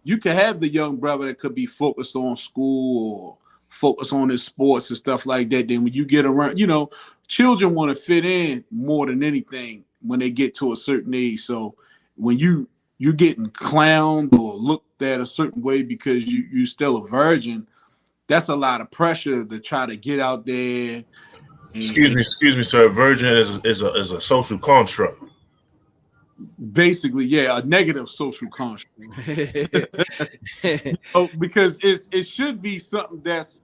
you could have the young brother that could be focused on school or focused on his sports and stuff like that. Then when you get around, children want to fit in more than anything when they get to a certain age. So when you're getting clowned or looked at a certain way because you're still a virgin, that's a lot of pressure to try to get out there. Excuse me, sir. Virgin is a social construct. Basically, yeah, a negative social construct. Because it should be something that's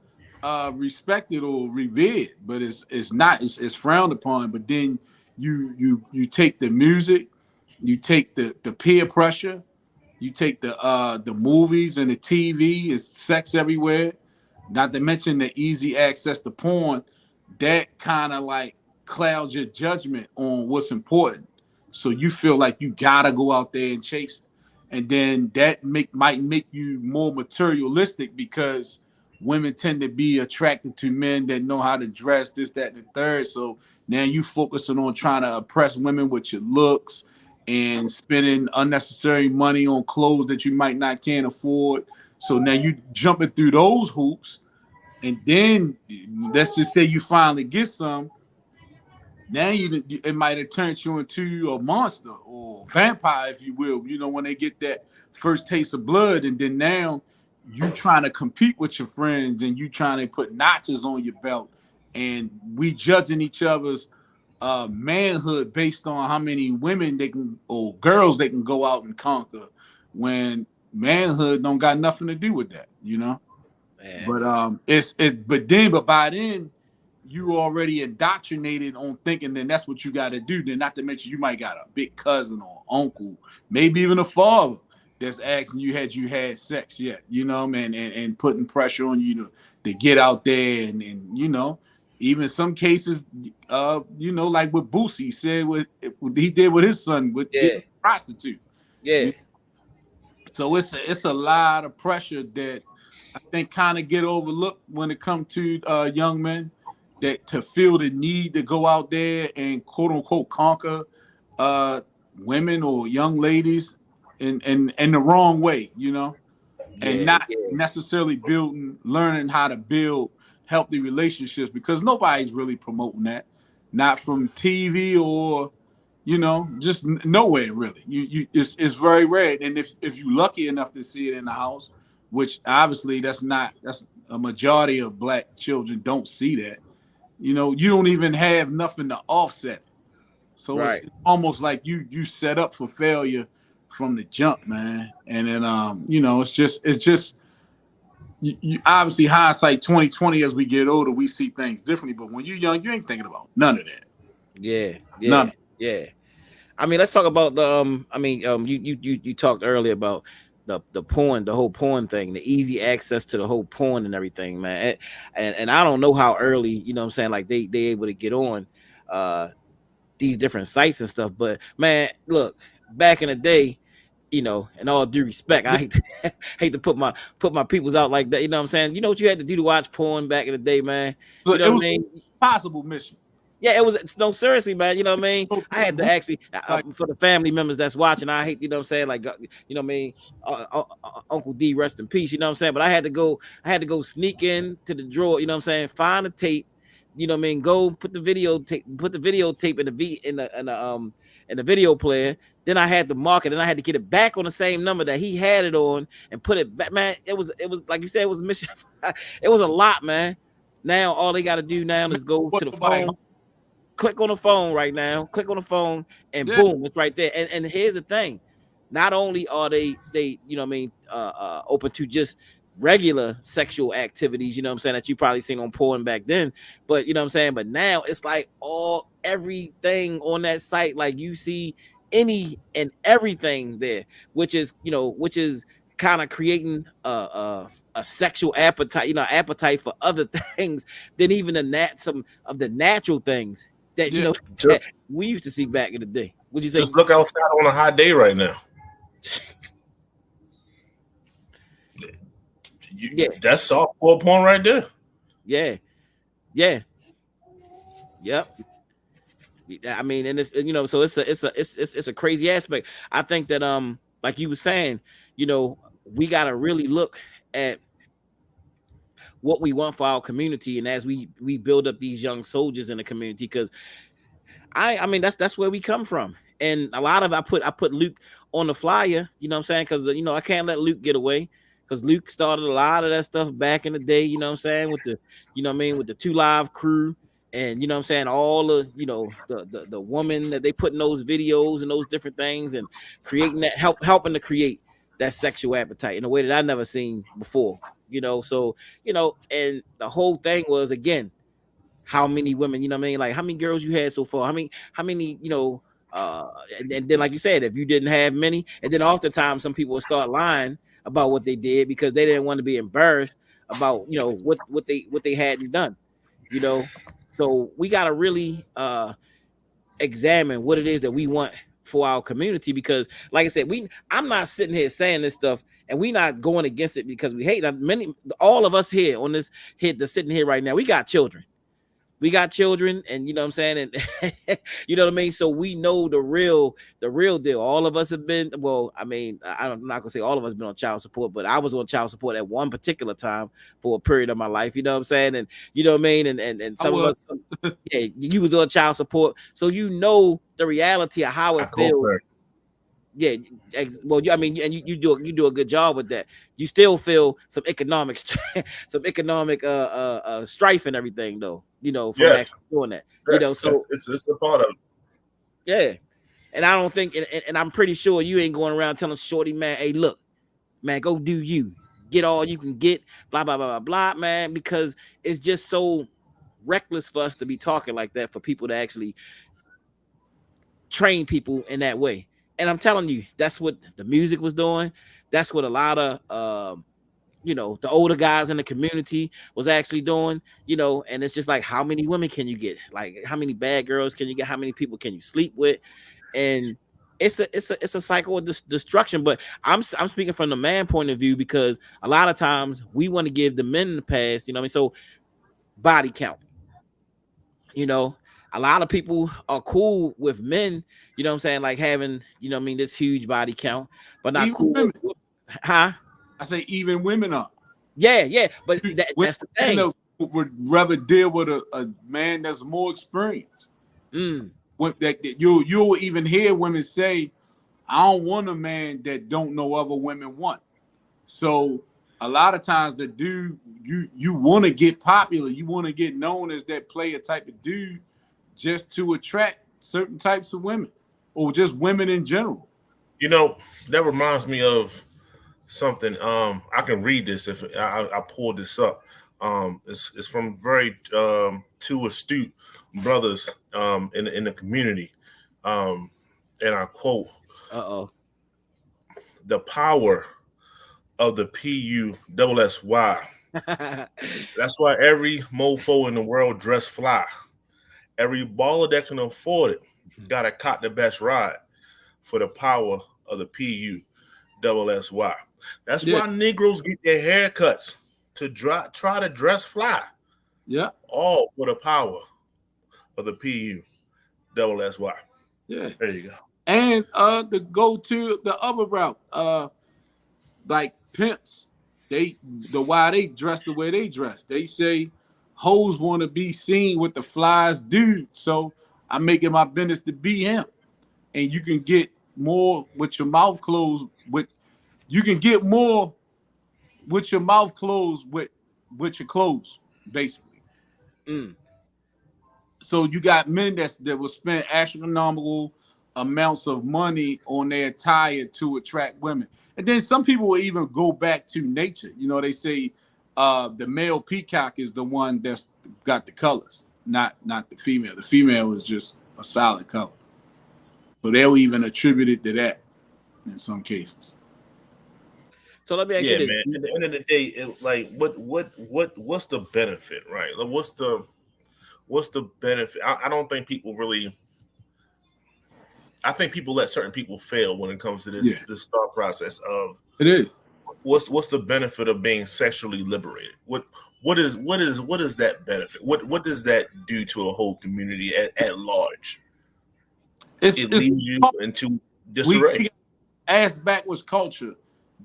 respected or revered, but it's not. It's frowned upon. But then you take the music, you take the peer pressure, you take the movies and the TV. It's sex everywhere. Not to mention the easy access to porn. That kind of like clouds your judgment on what's important. So you feel like you gotta go out there and chase it. And then that might make you more materialistic because women tend to be attracted to men that know how to dress, this, that, and the third. So now you focusing on trying to oppress women with your looks and spending unnecessary money on clothes that you might not can't afford. So now you jumping through those hoops, and then let's just say you finally get some. Now it might have turned you into a monster or vampire, if you will. When they get that first taste of blood, and then now you trying to compete with your friends and you trying to put notches on your belt, and we judging each other's manhood based on how many women they can or girls they can go out and conquer, when manhood don't got nothing to do with that. Man. But by then you already indoctrinated on thinking then that's what you got to do. Then not to mention you might got a big cousin or uncle, maybe even a father that's asking you had sex yet, man, and putting pressure on you to get out there and even some cases, like what Boosie said what he did with his son with getting a prostitute. Yeah. So it's a lot of pressure that I think kind of get overlooked when it comes to young men, that to feel the need to go out there and quote unquote conquer women or young ladies in the wrong way, and not necessarily learning how to build healthy relationships, because nobody's really promoting that, not from TV or just nowhere really. It's very rare, and if you're lucky enough to see it in the house, which obviously that's a majority of black children don't see that. You don't even have nothing to offset it. So Right. It's almost like you set up for failure from the jump, man. And then it's just you obviously hindsight 2020, as we get older, we see things differently. But when you're young, you ain't thinking about none of that. Yeah. None. Yeah. I mean, let's talk about the you talked earlier about the porn, the whole porn thing, the easy access to the whole porn and everything, man. And I don't know how early, what I'm saying, like they able to get on these different sites and stuff. But man, look, back in the day, in all due respect, I hate to put my peoples out like that. You know what I'm saying? You know what you had to do to watch porn back in the day, man. So you know it what was I mean? Possible mission. Yeah, it was no seriously, man. You know what I mean? I had to actually for the family members that's watching. I hate, what I'm saying, like what I mean, Uncle D, rest in peace. You know what I'm saying? But I had to go sneak in to the drawer. You know what I'm saying? Find a tape. You know what I mean? Go put the videotape in the video player. Then I had to mark it, and I had to get it back on the same number that he had it on and put it back. Man, it was like you said, it was a mission. It was a lot, man. Now all they got to do now is go to the phone. Click on the phone right now. Click on the phone, and boom, it's right there. And here's the thing: not only are they open to just regular sexual activities, that you probably seen on porn back then, but but now it's like everything on that site, like you see any and everything there, which is kind of creating a sexual appetite, appetite for other things than even some of the natural things that you Yeah. know Just, that we used to see back in the day. Would you say? just look outside on a hot day right now. Yeah, That's softcore porn right there. yeah, yeah, yep. I mean, and it's so it's a crazy aspect. I think that like you were saying, we gotta really look at what we want for our community, and as we build up these young soldiers in the community, because I mean that's where we come from. And a lot of I put Luke on the flyer, you know what I'm saying? Because I can't let Luke get away, because Luke started a lot of that stuff back in the day, you know what I'm saying, with the with the 2 Live crew, and you know what I'm saying, all the the woman that they put in those videos and those different things, and creating that helping to create that sexual appetite in a way that I never seen before. So and the whole thing was, again, how many women, like how many girls you had so far, how many uh and then, like you said, if you didn't have many, and then oftentimes some people would start lying about what they did because they didn't want to be embarrassed about what they hadn't done. So we got to really examine what it is that we want for our community, because like I said, I'm not sitting here saying this stuff and we not going against it because we hate many. All of us here on this hit that's sitting here right now, we got children. And you know what I'm saying, and you know what I mean, so we know the real deal. All of us have been, well, I mean, I'm not gonna say all of us been on child support, but I was on child support at one particular time for a period of my life, you know what I'm saying, and you know what I mean, and some of us, yeah, you was on child support, so you know the reality of how it feels. Yeah, well, I mean, and you do a good job with that. You still feel some economic strife and everything, though. From actually doing that. So it's a part of it. Yeah, and I don't think, and I'm pretty sure you ain't going around telling Shorty, man, hey, look, man, go do you, get all you can get, blah blah blah blah blah, man, because it's just so reckless for us to be talking like that, for people to actually train people in that way. And I'm telling you, that's what the music was doing. That's what a lot of the older guys in the community was actually doing, and it's just like, how many women can you get? Like, how many bad girls can you get? How many people can you sleep with? And it's a cycle of destruction. But I'm speaking from the man point of view, because a lot of times we want to give the men the pass, you know what I mean? So body count, a lot of people are cool with men, you know what I'm saying, like having, this huge body count, but not Even cool women. with, huh? I say even women are. Yeah, but that's the thing. Would rather deal with a man that's more experienced. That you'll even hear women say, I don't want a man that don't know other women want. So a lot of times the dude, you want to get popular, you want to get known as that player type of dude, just to attract certain types of women, or just women in general. That reminds me of something. I can read this if I pulled this up. It's from very two astute brothers in the community. And I quote, "The power of the PUSSY. That's why every mofo in the world dress fly. Every baller that can afford it gotta cop the best ride for the power of the PUSSY. That's why Negroes get their haircuts to try to dress fly. Yeah. All for the power of the PUSSY. Yeah. There you go. And to go to the other route, like Pimps, why they dress the way they dress. They say hoes want to be seen with the flies dude, so I'm making my business to be him. And you can get more with your mouth closed. You can get more with your mouth closed with your clothes, basically. So you got men that will spend astronomical amounts of money on their attire to attract women. And then some people will even go back to nature. They say the male peacock is the one that's got the colors, not the female. The female is just a solid color. So they'll even attribute it to that in some cases. So let me ask you this. Man. At the end of the day, what's the benefit, right? Like, what's the benefit? I don't think people really. I think people let certain people fail when it comes to this thought process of it is. What's the benefit of being sexually liberated? What is that benefit? What does that do to a whole community at large? It leads you into disarray. We ass backwards culture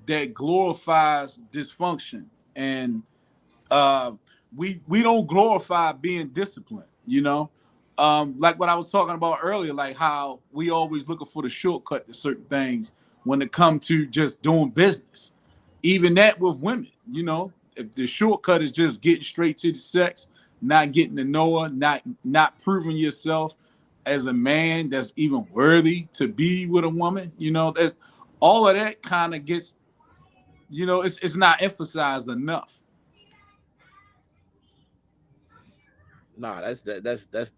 that glorifies dysfunction, and we don't glorify being disciplined. You know, like what I was talking about earlier, like how we always looking for the shortcut to certain things when it comes to just doing business. Even that with women, you know, if the shortcut is just getting straight to the sex, not getting to know her, not proving yourself as a man that's even worthy to be with a woman, you know, that's all of that kind of gets, you know, it's not emphasized enough. Nah, that's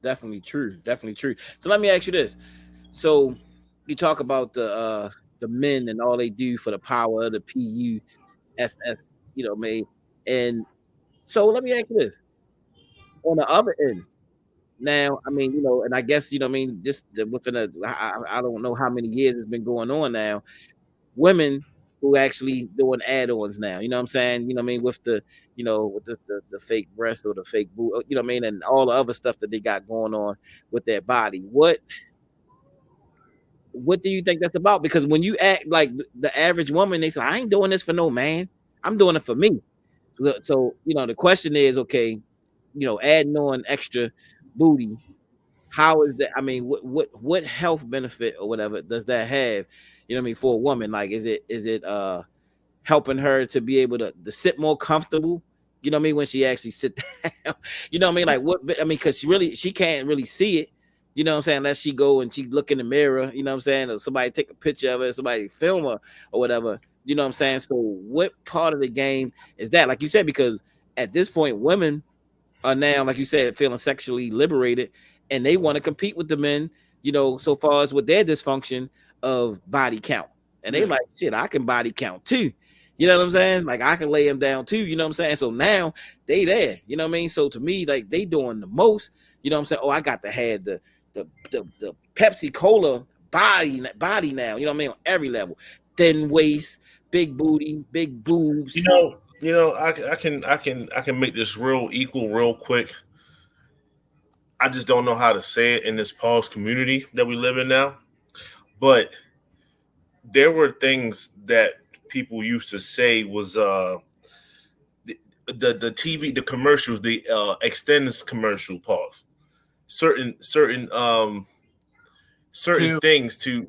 definitely true. Definitely true. So let me ask you this. So you talk about the men and all they do for the power of the PUSS, you know, made. And so let me ask you this. On the other end, now, I mean, you know, and I guess, you know, I mean, just within I don't know how many years it's been going on now. Women who actually doing add-ons now, you know what I'm saying? You know what I mean? With the, you know, with the fake breast or the fake boob, you know what I mean? And all the other stuff that they got going on with their body. What do you think that's about? Because when you act like the average woman, they say, I ain't doing this for no man. I'm doing it for me. So, you know, the question is, okay, you know, adding on extra booty, how is that? I mean, what health benefit or whatever does that have? You know what I mean, for a woman? Like, is it helping her to be able to sit more comfortable? You know what I mean, when she actually sit down. You know what I mean? Like what I mean, because she can't really see it. You know what I'm saying? Unless she go and she look in the mirror, you know what I'm saying? Or somebody take a picture of it, somebody film her or whatever. You know what I'm saying? So what part of the game is that? Like you said, because at this point, women are now, like you said, feeling sexually liberated, and they want to compete with the men, you know, so far as with their dysfunction of body count. And they like, shit, I can body count too. You know what I'm saying? Like I can lay them down too. You know what I'm saying? So now they there. You know what I mean? So to me, like they doing the most. You know what I'm saying? Oh, I got to have the Pepsi Cola body now. You know what I mean? On every level, thin waist, big booty, big boobs. I can make this real equal real quick. I just don't know how to say it in this pause community that we live in now. But there were things that people used to say was the TV, the commercials, the extends commercial pause. Certain things to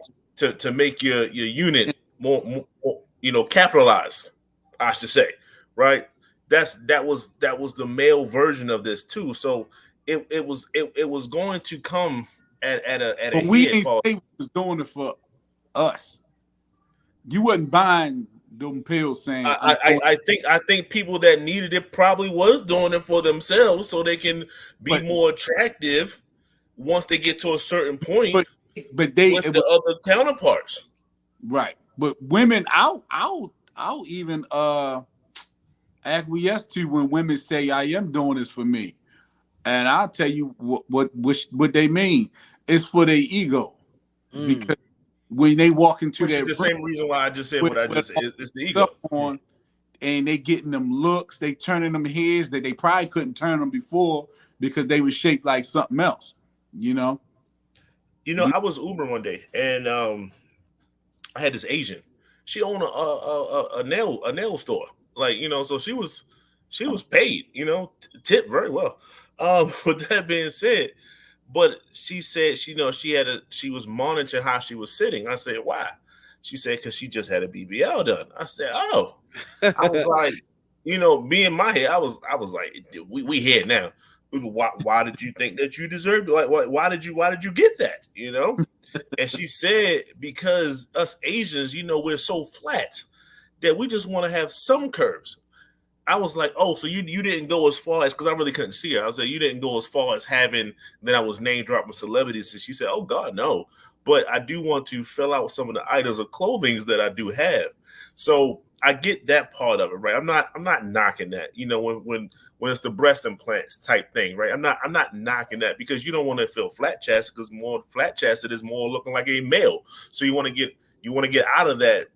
make your unit more capitalized, I should say, right? That was the male version of this too. So it was going to come at a but we ain't say we was doing it for us. You wasn't buying them pills saying I think people that needed it probably was doing it for themselves so they can be more attractive once they get to a certain point. But they with the other counterparts, right? But women, I'll even acquiesce to when women say I am doing this for me, and I'll tell you what they mean. It's for their ego, because when they walk into which that is the same reason why I just said what I just said. It's the ego on, and they getting them looks, they turning them heads that they probably couldn't turn them before because they were shaped like something else. You know, I was Uber one day, and I had this Asian. She owned a nail store, like so she was paid, tipped very well. With that being said, but she said she was monitoring how she was sitting. I said, why? She said because she just had a BBL done. I said, oh. I was like, me in my head, I was like, we here now. Why did you think that you deserved it? Why did you get that? And she said, because us Asians, we're so flat that we just want to have some curves. I was like, oh, so you didn't go as far as, because I really couldn't see her. I was like, you didn't go as far as having, then I was name dropping celebrities. And she said, oh God, no. But I do want to fill out some of the items of clothing that I do have. So I get that part of it, right? I'm not knocking that. You know, when it's the breast implants type thing, right? I'm not knocking that because you don't want to feel flat chested because more flat chested is more looking like a male. So you want to get out of that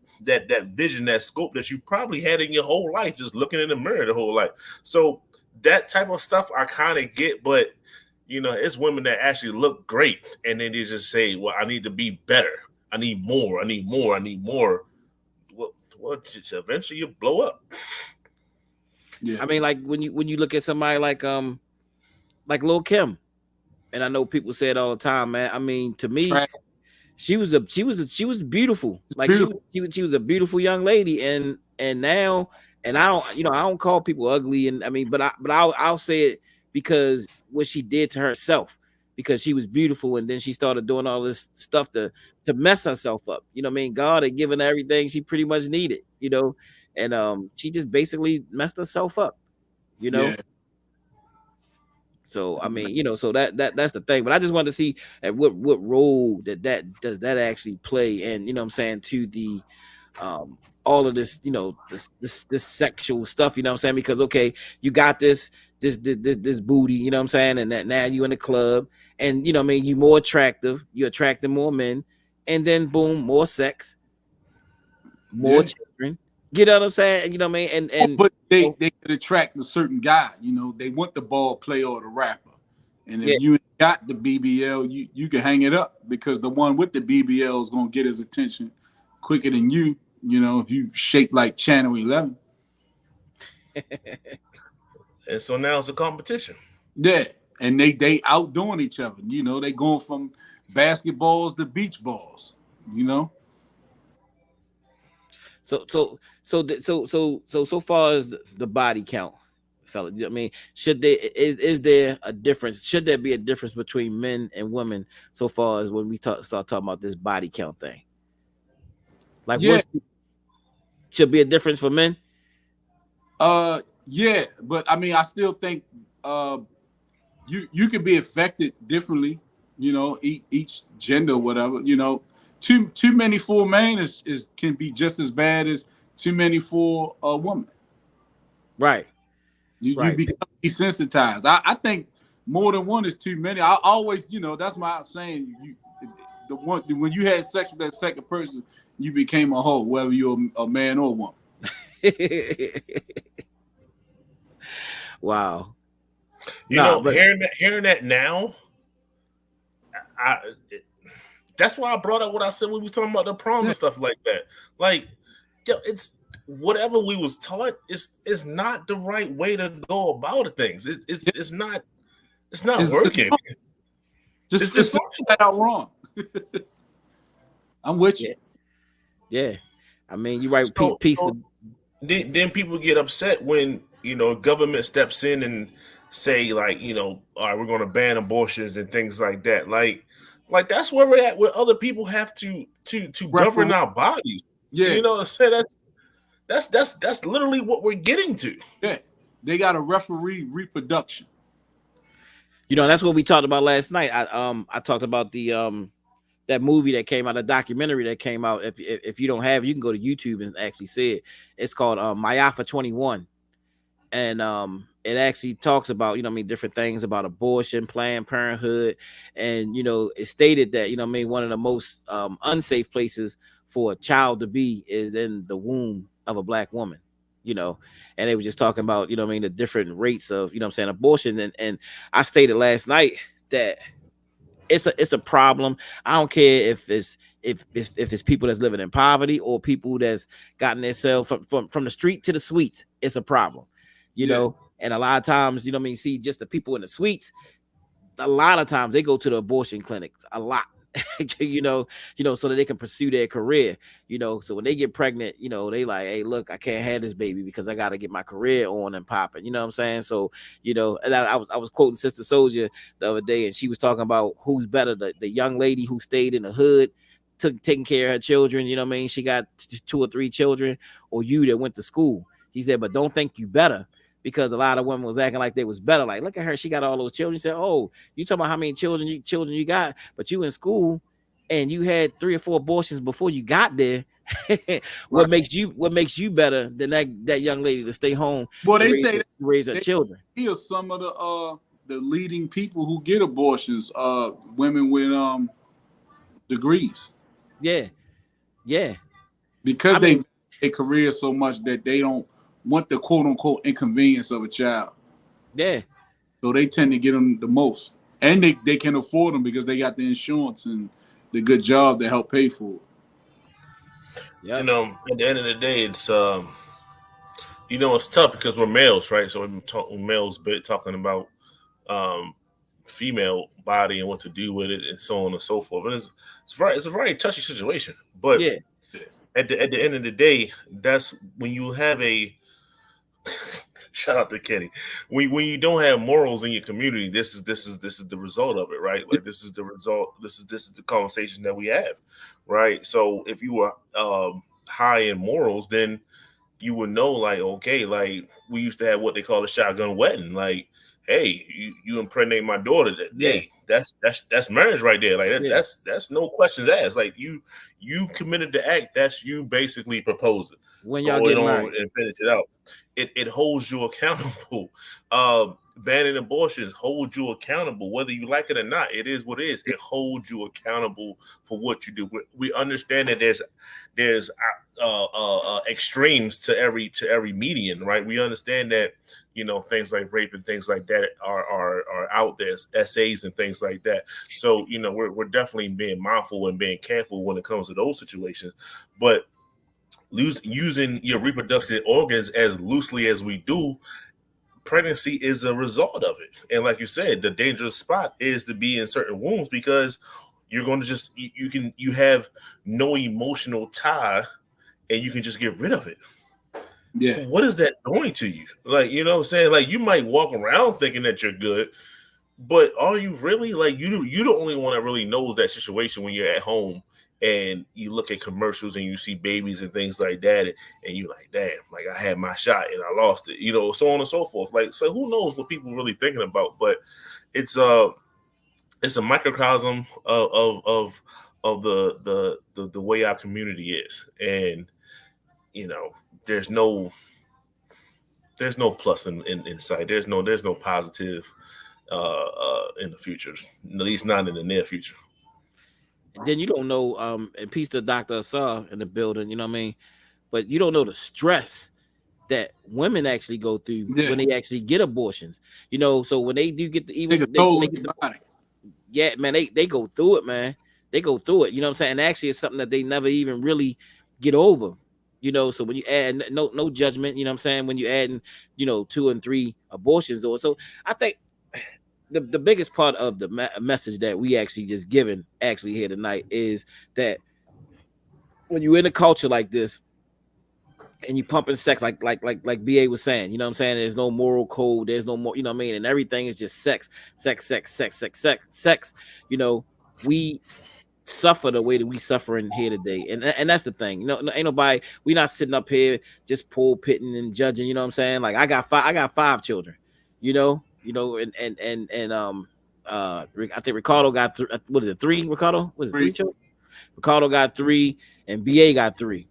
vision, that scope that you probably had in your whole life, just looking in the mirror the whole life. So that type of stuff I kind of get, but you know, it's women that actually look great and then they just say, well, I need to be better. I need more. I need more. I need more. Well, eventually you blow up. Yeah. I mean, like when you look at somebody like Lil Kim, and I know people say it all the time, man. I mean, to me, she was beautiful. Like she was a beautiful young lady, and now, and I don't call people ugly, and I mean, but I'll say it because what she did to herself, because she was beautiful, and then she started doing all this stuff to mess herself up. You know what I mean? God had given her everything she pretty much needed, you know, and she just basically messed herself up, you know. Yeah. So I mean, you know, so that's the thing. But I just wanted to see at what role that does that actually play, and you know what I'm saying, to the all of this, you know, this sexual stuff, you know what I'm saying? Because okay, you got this booty, you know what I'm saying, and that now you in the club, and you know what I mean, you more attractive, you're attracting more men, and then boom, more sex, more children. You know what I'm saying? You know what I mean? And but they could attract a certain guy. You know, they want the ball player or the rapper. And if you got the BBL, you can hang it up because the one with the BBL is gonna get his attention quicker than you. You know, if you shape like Channel 11. And so now it's a competition. Yeah, and they outdoing each other. You know, they going from basketballs to beach balls. You know. So far as the body count, fella, I mean, is there a difference? Should there be a difference between men and women so far as when we start talking about this body count thing? Like, should be a difference for men? Yeah, but I mean, I still think you could be affected differently. You know, each gender, whatever. You know, too many for a man is can be just as bad as too many for a woman. Right. You become desensitized. I think more than one is too many. I always, you know, that's my saying. The one when you had sex with that second person, you became a hoe, whether you're a man or a woman. Wow. You know, hearing that now, that's why I brought up what I said when we was talking about the prom and stuff like that. Like, yo, it's whatever we was taught is not the right way to go about things. It's not working. Just that out wrong. I'm with you. Yeah. I mean, you're right. Then people get upset when, you know, government steps in and say, like, you know, all right, we're going to ban abortions and things like that. Like that's where we're at, where other people have to govern our bodies. Yeah, you know, say that's literally what we're getting to. Yeah, they got a referee reproduction. You know, that's what we talked about last night. I talked about the that movie that came out, the documentary that came out. If you don't have it, you can go to YouTube and actually see it. It's called Myafa 21. And it actually talks about, you know what I mean, different things about abortion, Planned Parenthood. And, you know, it stated that, you know what I mean, one of the most unsafe places for a child to be is in the womb of a black woman, you know. And they were just talking about, you know what I mean, the different rates of, you know what I'm saying, abortion. And I stated last night that it's a problem. I don't care if it's people that's living in poverty or people that's gotten themselves from the street to the suites. It's a problem. You know, and a lot of times, you know what I mean, see just the people in the suites, a lot of times they go to the abortion clinics a lot, you know, so that they can pursue their career, you know. So when they get pregnant, you know, they like, hey, look, I can't have this baby because I got to get my career on and popping, you know what I'm saying? So, you know, and I was quoting Sister Soldier the other day, and she was talking about who's better, the young lady who stayed in the hood, taking care of her children, you know what I mean? She got 2 or 3 children, or you that went to school. He said, but don't think you better, because a lot of women was acting like they was better. Like, look at her, she got all those children. She said, oh, you talking about how many children you got, but you in school and you had 3 or 4 abortions before you got there. What makes you better than that young lady to stay home Well, to they say that raise her children? here some of the leading people who get abortions, women with degrees. Yeah, yeah. Because I mean, they career so much that they don't want the quote unquote inconvenience of a child. yeah, So they tend to get them the most. And they can afford them because they got the insurance and the good job to help pay for it. yeah, At the end of the day, it's it's tough because we're males, right? So we're males, but talking about um, female body and what to do with it, and so on and so forth. And it's a very touchy situation. But yeah, at the end of the day, that's when you have a shout out to Kenny. When you don't have morals in your community, this is the result of it, right? Like this is the result. This is the conversation that we have, right? So if you were high in morals, then you would know, like, okay, like we used to have what they call a shotgun wedding. Like, hey, you impregnate my daughter. yeah, Hey, that's marriage right there. Like yeah. that's no questions asked. Like you committed the act. That's you basically proposing. When y'all Going get on married, and finish it out. It holds you accountable. Banning abortions holds you accountable, whether you like it or not. It is what it is. It holds you accountable for what you do. We understand that there's extremes to every median, right? We understand that things like rape and things like that are out there, essays and things like that. So we're definitely being mindful and being careful when it comes to those situations, but using your reproductive organs as loosely as we do, pregnancy is a result of it. And like you said, the dangerous spot is to be in certain wombs because you're going to just you have no emotional tie and you can just get rid of it. Yeah. So what is that doing to you? Like, you know what I'm saying? Like, you might walk around thinking that you're good, but are you really? Like, you the only one that really knows that situation when you're at home and you look at commercials and you see babies and things like that, and you're like, damn, like I had my shot and I lost it, so on and so forth. Like, so who knows what people really thinking about? But it's a microcosm of the way our community is, and there's no plus in sight. There's no positive in the future, at least not in the near future. then you don't know. And peace to Dr. Asar in the building. You know what I mean? But you don't know the stress that women actually go through when they actually get abortions. So when they do get yeah, man, they go through it, man. They go through it. You know what I'm saying? And actually, it's something that they never even really get over. So when you add no judgment, you know what I'm saying? When you adding 2 and 3 abortions, or so, I think the biggest part of the message that we actually just given actually here tonight is that when you're in a culture like this and you pumping sex like BA was saying, you know what I'm saying? There's no moral code, there's no more, you know what I mean? And everything is just sex. We suffer the way that we suffering here today. And that's the thing. Ain't nobody, we not sitting up here just pulpitting and judging, you know what I'm saying? Like I got 5 children, I think Ricardo got what is it, 3? Ricardo? Was it 3 children? Ricardo got 3 and BA got 3.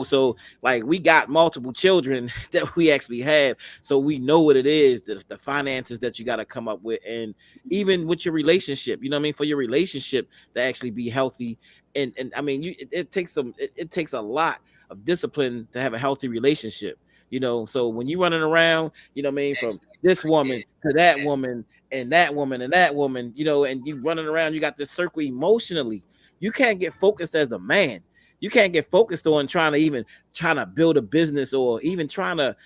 So like we got multiple children that we actually have, so we know what it is, the finances that you got to come up with, and even with your relationship, you know what I mean, for your relationship to actually be healthy, and I mean it takes a lot of discipline to have a healthy relationship, so when you running around, you know what I mean, from this woman to that woman and that woman and that woman, and you running around, you got this circle emotionally, you can't get focused as a man. You can't get focused on trying to build a business, or even trying to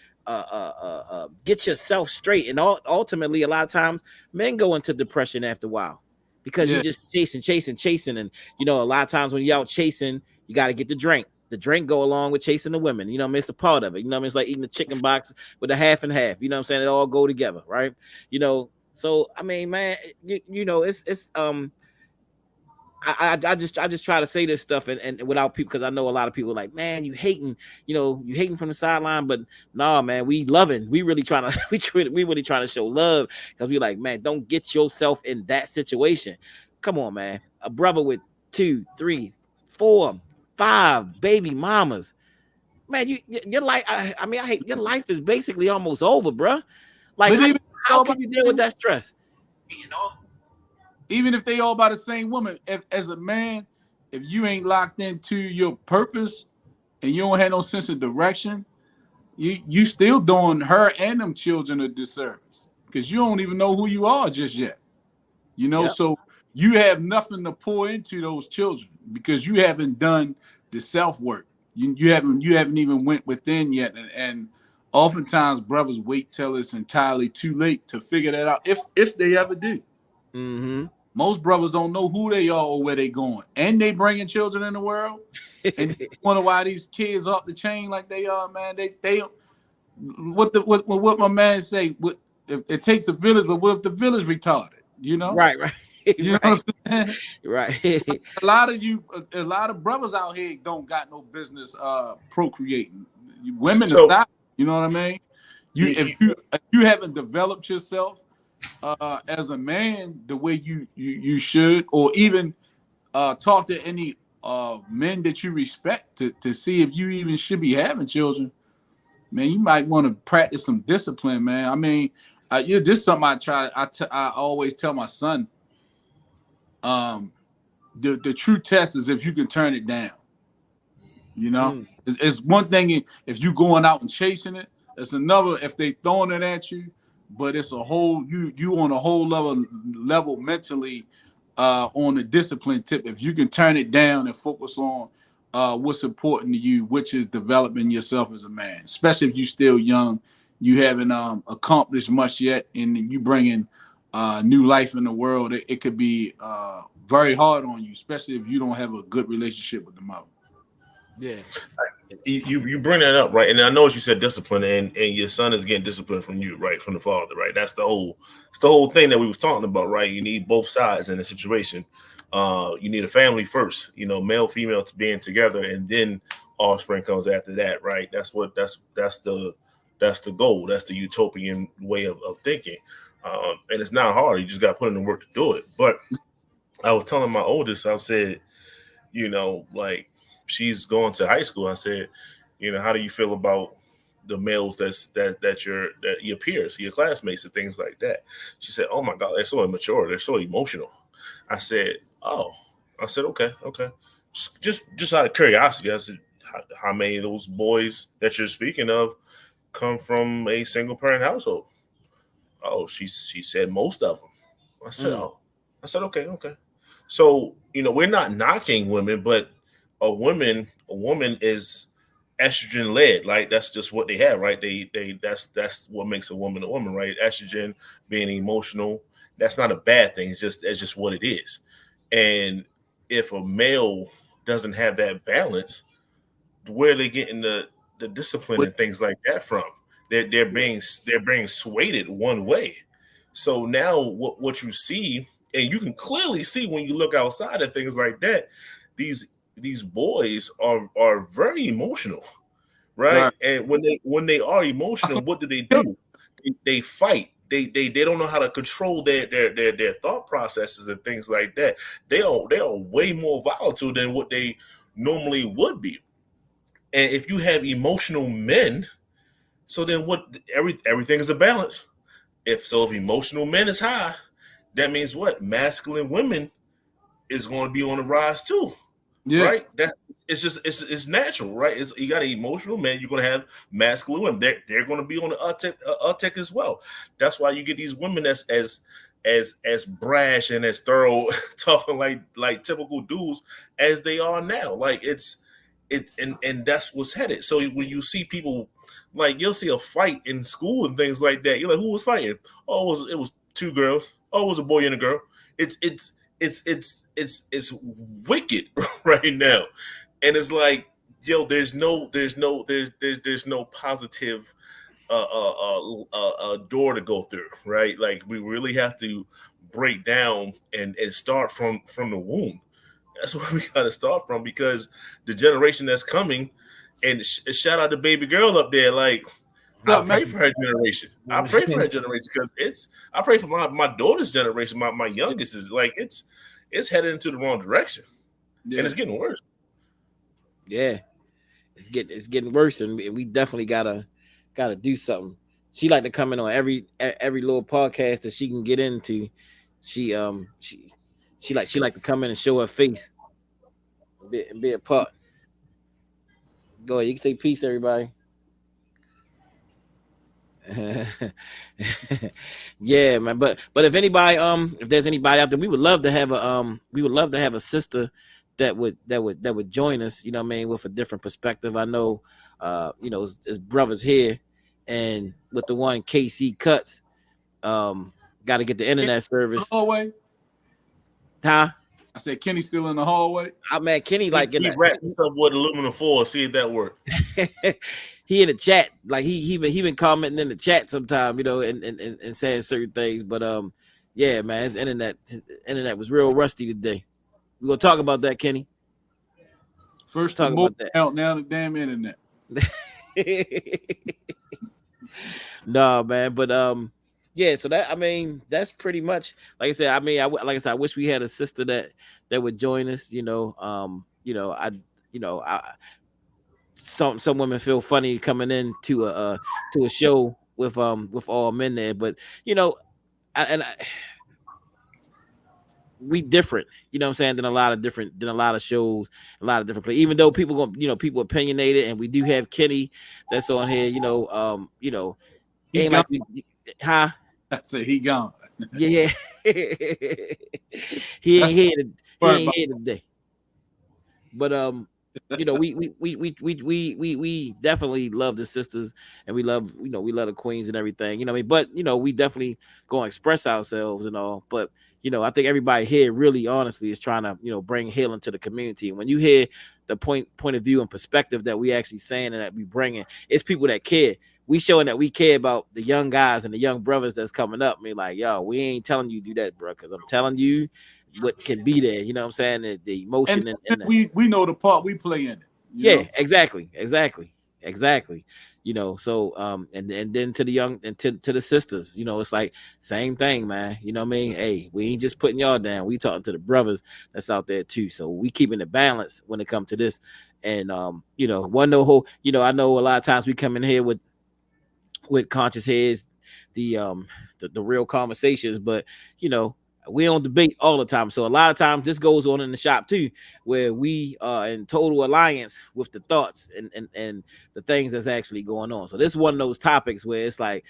get yourself straight. And ultimately, a lot of times men go into depression after a while because you're just chasing. And, a lot of times when you're out chasing, you got to get the drink. The drink go along with chasing the women. You know what I mean? It's a part of it. You know what I mean? It's like eating the chicken box with a half and half. You know what I'm saying? It all go together, right? So, I mean, man, it's I just try to say this stuff and without people, because I know a lot of people are like, man, you hating from the sideline, but nah, man, we loving, we really trying to we really trying to show love, because we like, man, don't get yourself in that situation. Come on, man, a brother with 2, 3, 4 5 baby mamas. Man, your life. I mean, I hate your life is basically almost over, bro. Like, But even how can you deal with that stress? Even if they all by the same woman, as a man, if you ain't locked into your purpose and you don't have no sense of direction, you still doing her and them children a disservice because you don't even know who you are just yet. You know, so you have nothing to pour into those children because you haven't done the self work. You haven't even went within yet, and oftentimes brothers wait till it's entirely too late to figure that out if they ever do. Mm-hmm. Most brothers don't know who they are or where they going, and they bringing children in the world, and you wonder why these kids off the chain like they are, man. They what my man say? What if it takes a village, but what if the village retarded? You know, Right. You know what I'm saying? Right. a lot of brothers out here don't got no business procreating. Women aside, you know what I mean? If you haven't developed yourself as a man the way you should, or even talk to any men that you respect to see if you even should be having children, man, you might want to practice some discipline, man. I mean, this is something I always tell my son. The true test is if you can turn it down. You know, it's one thing if you going out and chasing it. It's another if they throwing it at you. But it's a whole you on a whole level mentally on the discipline tip. If you can turn it down and focus on what's important to you, which is developing yourself as a man, especially if you're still young, you haven't accomplished much yet, and you bringing new life in the world. It could be very hard on you, especially if you don't have a good relationship with the mother. Yeah. You bring that up, right? And I know what you said, discipline, and your son is getting discipline from you, right? From the father, right? That's the whole thing that we was talking about, right? You need both sides in a situation. You need a family first, you know, male, female being together, and then offspring comes after that, right? That's the goal. That's the utopian way of thinking. And it's not hard. You just got to put in the work to do it. But I was telling my oldest, I said, you know, like, she's going to high school. I said, you know, how do you feel about the males that your peers, your classmates, and things like that? She said, oh my God, they're so immature, they're so emotional. I said, okay. Just out of curiosity, I said, how many of those boys that you're speaking of come from a single parent household? Oh, she said most of them. I said, okay. So, you know, we're not knocking women, but a woman is estrogen led. Like, that's just what they have, right? That's what makes a woman, right? Estrogen, being emotional. That's not a bad thing. It's just what it is. And if a male doesn't have that balance, where are they getting the discipline and things like that from? They're being swayed one way. So now what you see, and you can clearly see when you look outside and things like that, these boys are very emotional, right? And when they are emotional, what do? They fight. They don't know how to control their thought processes and things like that. They are way more volatile than what they normally would be. And if you have emotional men, so then everything is a balance. If emotional men is high, that means what? Masculine women is going to be on the rise too. Yeah. Right? That it's natural, right? You got an emotional man, you're going to have masculine women. They're going to be on the uptick as well. That's why you get these women that's as brash and as thorough, talking like typical dudes as they are now. Like and that's what's headed. So when you see people, like, you'll see a fight in school and things like that, you're like, who was fighting? Oh, it was two girls. Oh, it was a boy and a girl. It's wicked right now, and it's like, yo, there's no positive door to go through, right? Like, we really have to break down and start from the womb. That's where we got to start from, because the generation that's coming, and shout out to baby girl up there, like, I pray for her generation. I pray for her generation, because I pray for my daughter's generation. My youngest is like, it's headed into the wrong direction, and it's getting worse. Yeah, it's getting worse, and we definitely gotta do something. She like to come in on every little podcast that she can get into. She she like to come in and show her face and be a part. Go ahead, you can say peace, everybody. Yeah, man. But if anybody if there's anybody out there, we would love to have a sister that would join us, you know what I mean, with a different perspective. I know you know, his brothers here, and with the one KC Cuts, got to get the Kenny internet in the service. hallway. Huh? I said Kenny's still in the hallway. I man, Kenny He, like in he the wrapped himself with aluminum foil. See if that worked. he in the chat, like he been commenting in the chat sometime, you know, and saying certain things. But yeah, man, his internet was real rusty today. We're gonna talk about that, Kenny. First the Talk mobile about that. account, now the damn internet. No, man, but yeah. So that, I mean, that's pretty much, like I said. I mean, like I said, I wish we had a sister that would join us. You know, some women feel funny coming in to a show with all men there, but you know, I we different, you know what I'm saying, than a lot of shows, a lot of different places. Even though people going, you know, people opinionated, and we do have Kenny that's on here, you know, He ain't gone. like we, huh? I said he gone. Yeah. That's He part ain't about. here today. But you know, we definitely love the sisters, and we love, you know, we love the queens and everything, you know what I mean? But you know, we definitely gonna express ourselves and all. But you know, I think everybody here really honestly is trying to, you know, bring healing to the community. And when you hear the point of view and perspective that we actually saying and that we bringing, it's people that care. We showing that we care about the young guys and the young brothers that's coming up. I mean, like, yo, we ain't telling you do that, bro, because I'm telling you what can be there. You know what I'm saying? The And emotion and the, we know the part we play in it. You yeah, know. exactly. You know, so and then to the young and to the sisters, you know, it's like same thing, man. You know what I mean? Hey, we ain't just putting y'all down. We talking to the brothers that's out there too. So we keeping the balance when it comes to this. And you know, one no whole, you know, I know a lot of times we come in here with conscious heads, the the real conversations, but you know, we don't debate all the time. So a lot of times this goes on in the shop too, where we are in total alliance with the thoughts and the things that's actually going on. So this is one of those topics where it's like,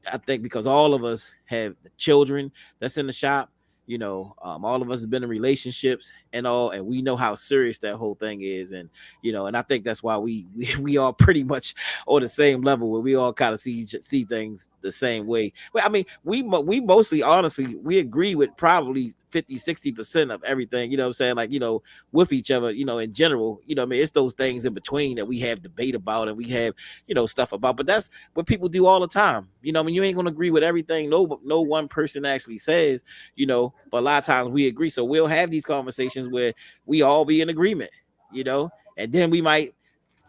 I think because all of us have children that's in the shop, you know, all of us have been in relationships and all, and we know how serious that whole thing is, and you know, and I think that's why we all pretty much on the same level where we all kind of see things the same way. Well, I mean, we mostly honestly we agree with probably 50-60% of everything, you know what I'm saying, like, you know, with each other, you know, in general, you know what I mean, it's those things in between that we have debate about and we have, you know, stuff about, but that's what people do all the time, you know. I mean, you ain't gonna agree with everything no one person actually says, you know, but a lot of times we agree. So we'll have these conversations where we all be in agreement, you know, and then we might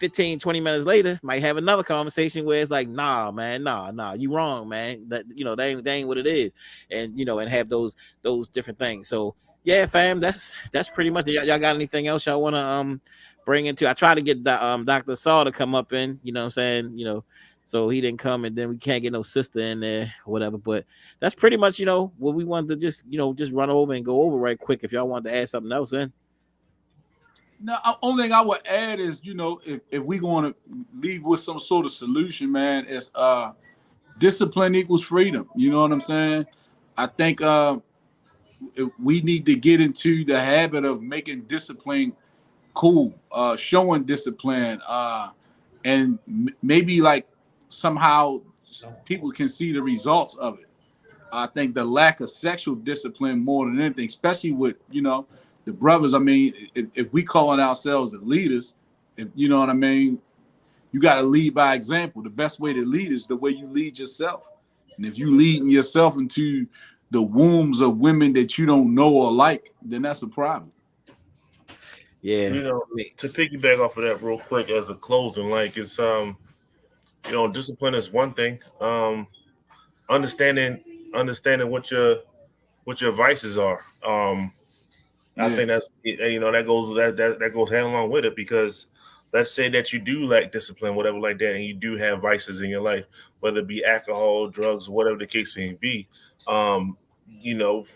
15-20 minutes later might have another conversation where it's like, nah, man, nah, you wrong, man. That, you know, that ain't what it is. And you know, and have those different things. So yeah, fam, that's pretty much it. Y'all got anything else y'all want to bring into? I tried to get the Dr. Saw to come up in, you know what I'm saying, you know, so he didn't come, and then we can't get no sister in there or whatever. But that's pretty much, you know, what we wanted to just, you know, just run over and go over right quick. If y'all wanted to add something else in. Now, only thing I would add is, you know, if we want to leave with some sort of solution, man, is discipline equals freedom. You know what I'm saying? I think we need to get into the habit of making discipline cool, showing discipline, and maybe like somehow people can see the results of it. I think the lack of sexual discipline more than anything, especially with, you know, the brothers. I mean, if we calling ourselves the leaders, if you know what I mean, you got to lead by example. The best way to lead is the way you lead yourself. And if you leading yourself into the wombs of women that you don't know or like, then that's a problem. Yeah. You know, to piggyback off of that real quick as a closing, like it's you know, discipline is one thing. Understanding what your vices are. I Yeah. think that's, you know, that goes hand along with it, because let's say that you do lack discipline, whatever like that, and you do have vices in your life, whether it be alcohol, drugs, whatever the case may be. Um, you know,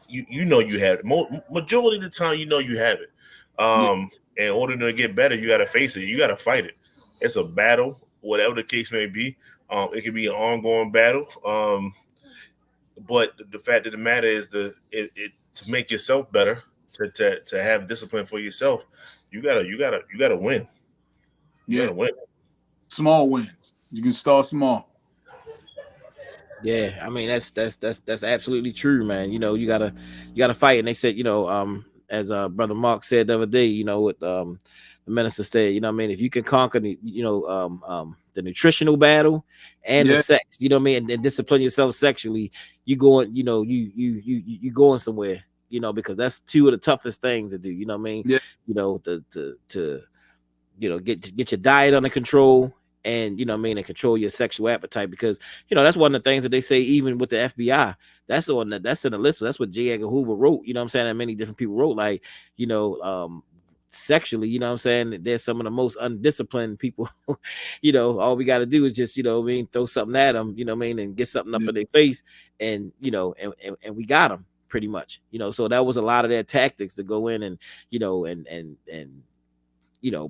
you know you have it. Majority of the time, you know you have it. Yeah. In order to get better, you got to face it. You got to fight it. It's a battle, whatever the case may be. It can be an ongoing battle. But the fact of the matter is, to make yourself better, to have discipline for yourself, you gotta win. You Yeah. gotta win. Small wins. You can start small. Yeah, I mean that's absolutely true, man. You gotta fight. And they said, as brother Mark said the other day, what the minister said, I mean, if you can conquer the nutritional battle and the Yeah. sex, what I mean, and discipline yourself sexually, you going, you going somewhere, because that's two of the toughest things to do. You know what I mean? Yeah. To get your diet under control, and what I mean, and control your sexual appetite, because that's one of the things that they say, even with the FBI, that's in the list. That's what J. Edgar Hoover wrote, what I'm saying, and many different people wrote, like, sexually, what I'm saying, there's some of the most undisciplined people. All we got to do is just, throw something at them, what I mean, and get something up Yeah. in their face, and and we got them pretty much. So that was a lot of their tactics, to go in and and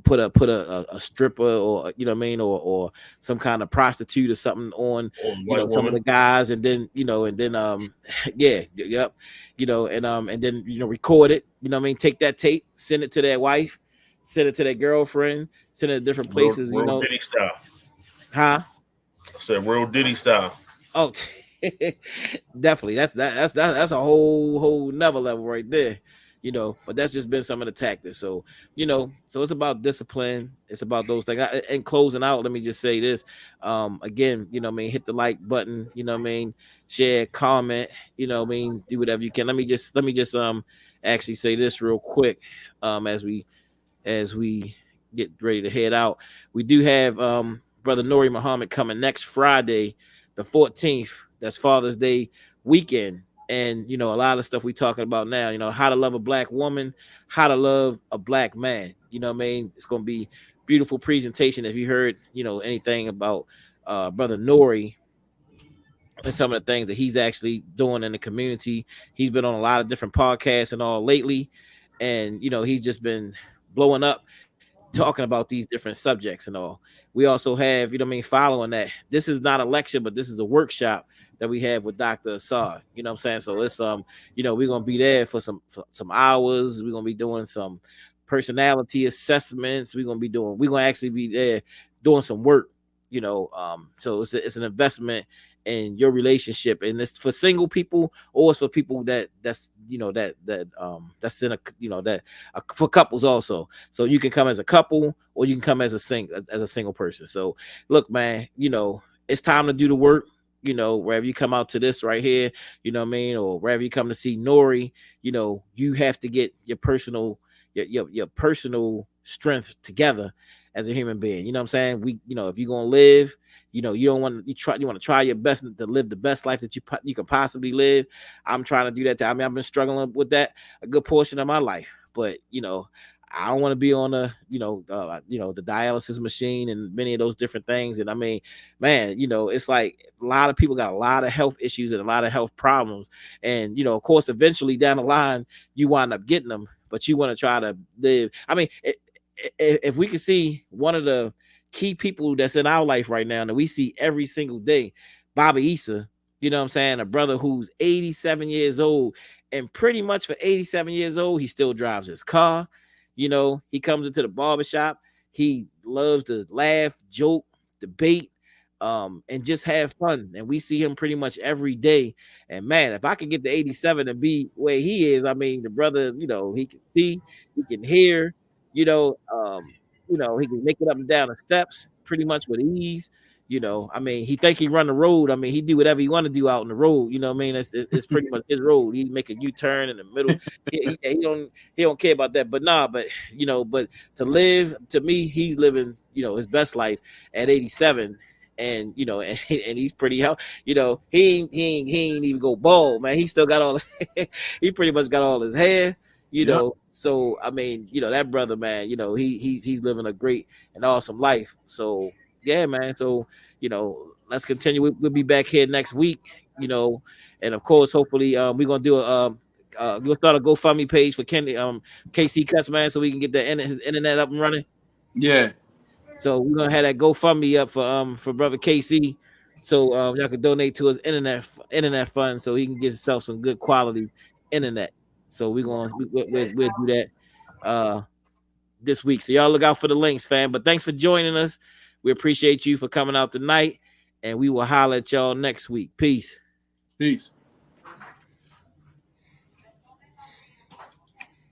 put a stripper, or what I mean, or some kind of prostitute or something on, Or white some of woman. the guys, and then yeah, yep, and then record it, what I mean, take that tape, send it to their wife, send it to their girlfriend, send it to different places, Real Diddy style. huh? I said real Diddy style. Oh, definitely. That's a whole another level right there. But that's just been some of the tactics. So, so it's about discipline. It's about those things. And closing out, let me just say this. Again, what I mean, hit the like button, what I mean, share, comment, what I mean, do whatever you can. Let me just actually say this real quick. As we get ready to head out, we do have brother Nori Muhammad coming next Friday, the 14th. That's Father's Day weekend. And a lot of stuff we talking about now, how to love a black woman, how to love a black man. What I mean? It's gonna be beautiful presentation. If you heard, anything about brother Nori and some of the things that he's actually doing in the community. He's been on a lot of different podcasts and all lately. And he's just been blowing up, talking about these different subjects and all. We also have, what I mean, following that, this is not a lecture, but this is a workshop that we have with Dr. Assad. What I'm saying? So it's we're gonna be there for some hours. We're gonna be doing some personality assessments. We're gonna actually be there doing some work, so it's an investment in your relationship, and it's for single people, or it's for people that's in a for couples also. So you can come as a couple, or you can come as a single person. So look, man, it's time to do the work. Wherever you come out to this right here, what I mean, or wherever you come to see Nori, you have to get your personal strength together as a human being. You know what I'm saying? If you're gonna live, you don't want you want to try your best to live the best life that you can possibly live. I'm trying to do that. I mean, I've been struggling with that a good portion of my life, but I don't want to be on the dialysis machine and many of those different things. And I mean, man, it's like a lot of people got a lot of health issues and a lot of health problems. And of course, eventually down the line, you wind up getting them, but you want to try to live. I mean, if we could see one of the key people that's in our life right now that we see every single day, Bobby Issa, what I'm saying, a brother who's 87 years old, and pretty much for 87 years old, he still drives his car. He comes into the barbershop. He loves to laugh, joke, debate, and just have fun. And we see him pretty much every day. And man, if I could get to 87 and be where he is, I mean, the brother, he can see, he can hear, he can make it up and down the steps pretty much with ease. I mean, he think he run the road. I mean, he do whatever he want to do out in the road. You know what I mean? It's pretty much his road. He make a U-turn in the middle. He don't care about that. But but to live, to me, he's living, his best life at 87. And and he's pretty healthy. He ain't even go bald, man. He still got all he pretty much got all his hair. you know. So I mean, you know, that brother, man, you know, he's living a great and awesome life. So yeah, man. So, you know, let's continue. We'll be back here next week, you know, and of course, hopefully, we're gonna do a we'll start a GoFundMe page for Kenny KC Cuts, man, so we can get his internet up and running. Yeah. So we're gonna have that GoFundMe up for brother KC, so y'all can donate to his internet fund so he can get himself some good quality internet. So we'll do that this week. So y'all look out for the links, fam. But thanks for joining us. We appreciate you for coming out tonight, and we will holler at y'all next week. Peace. Peace.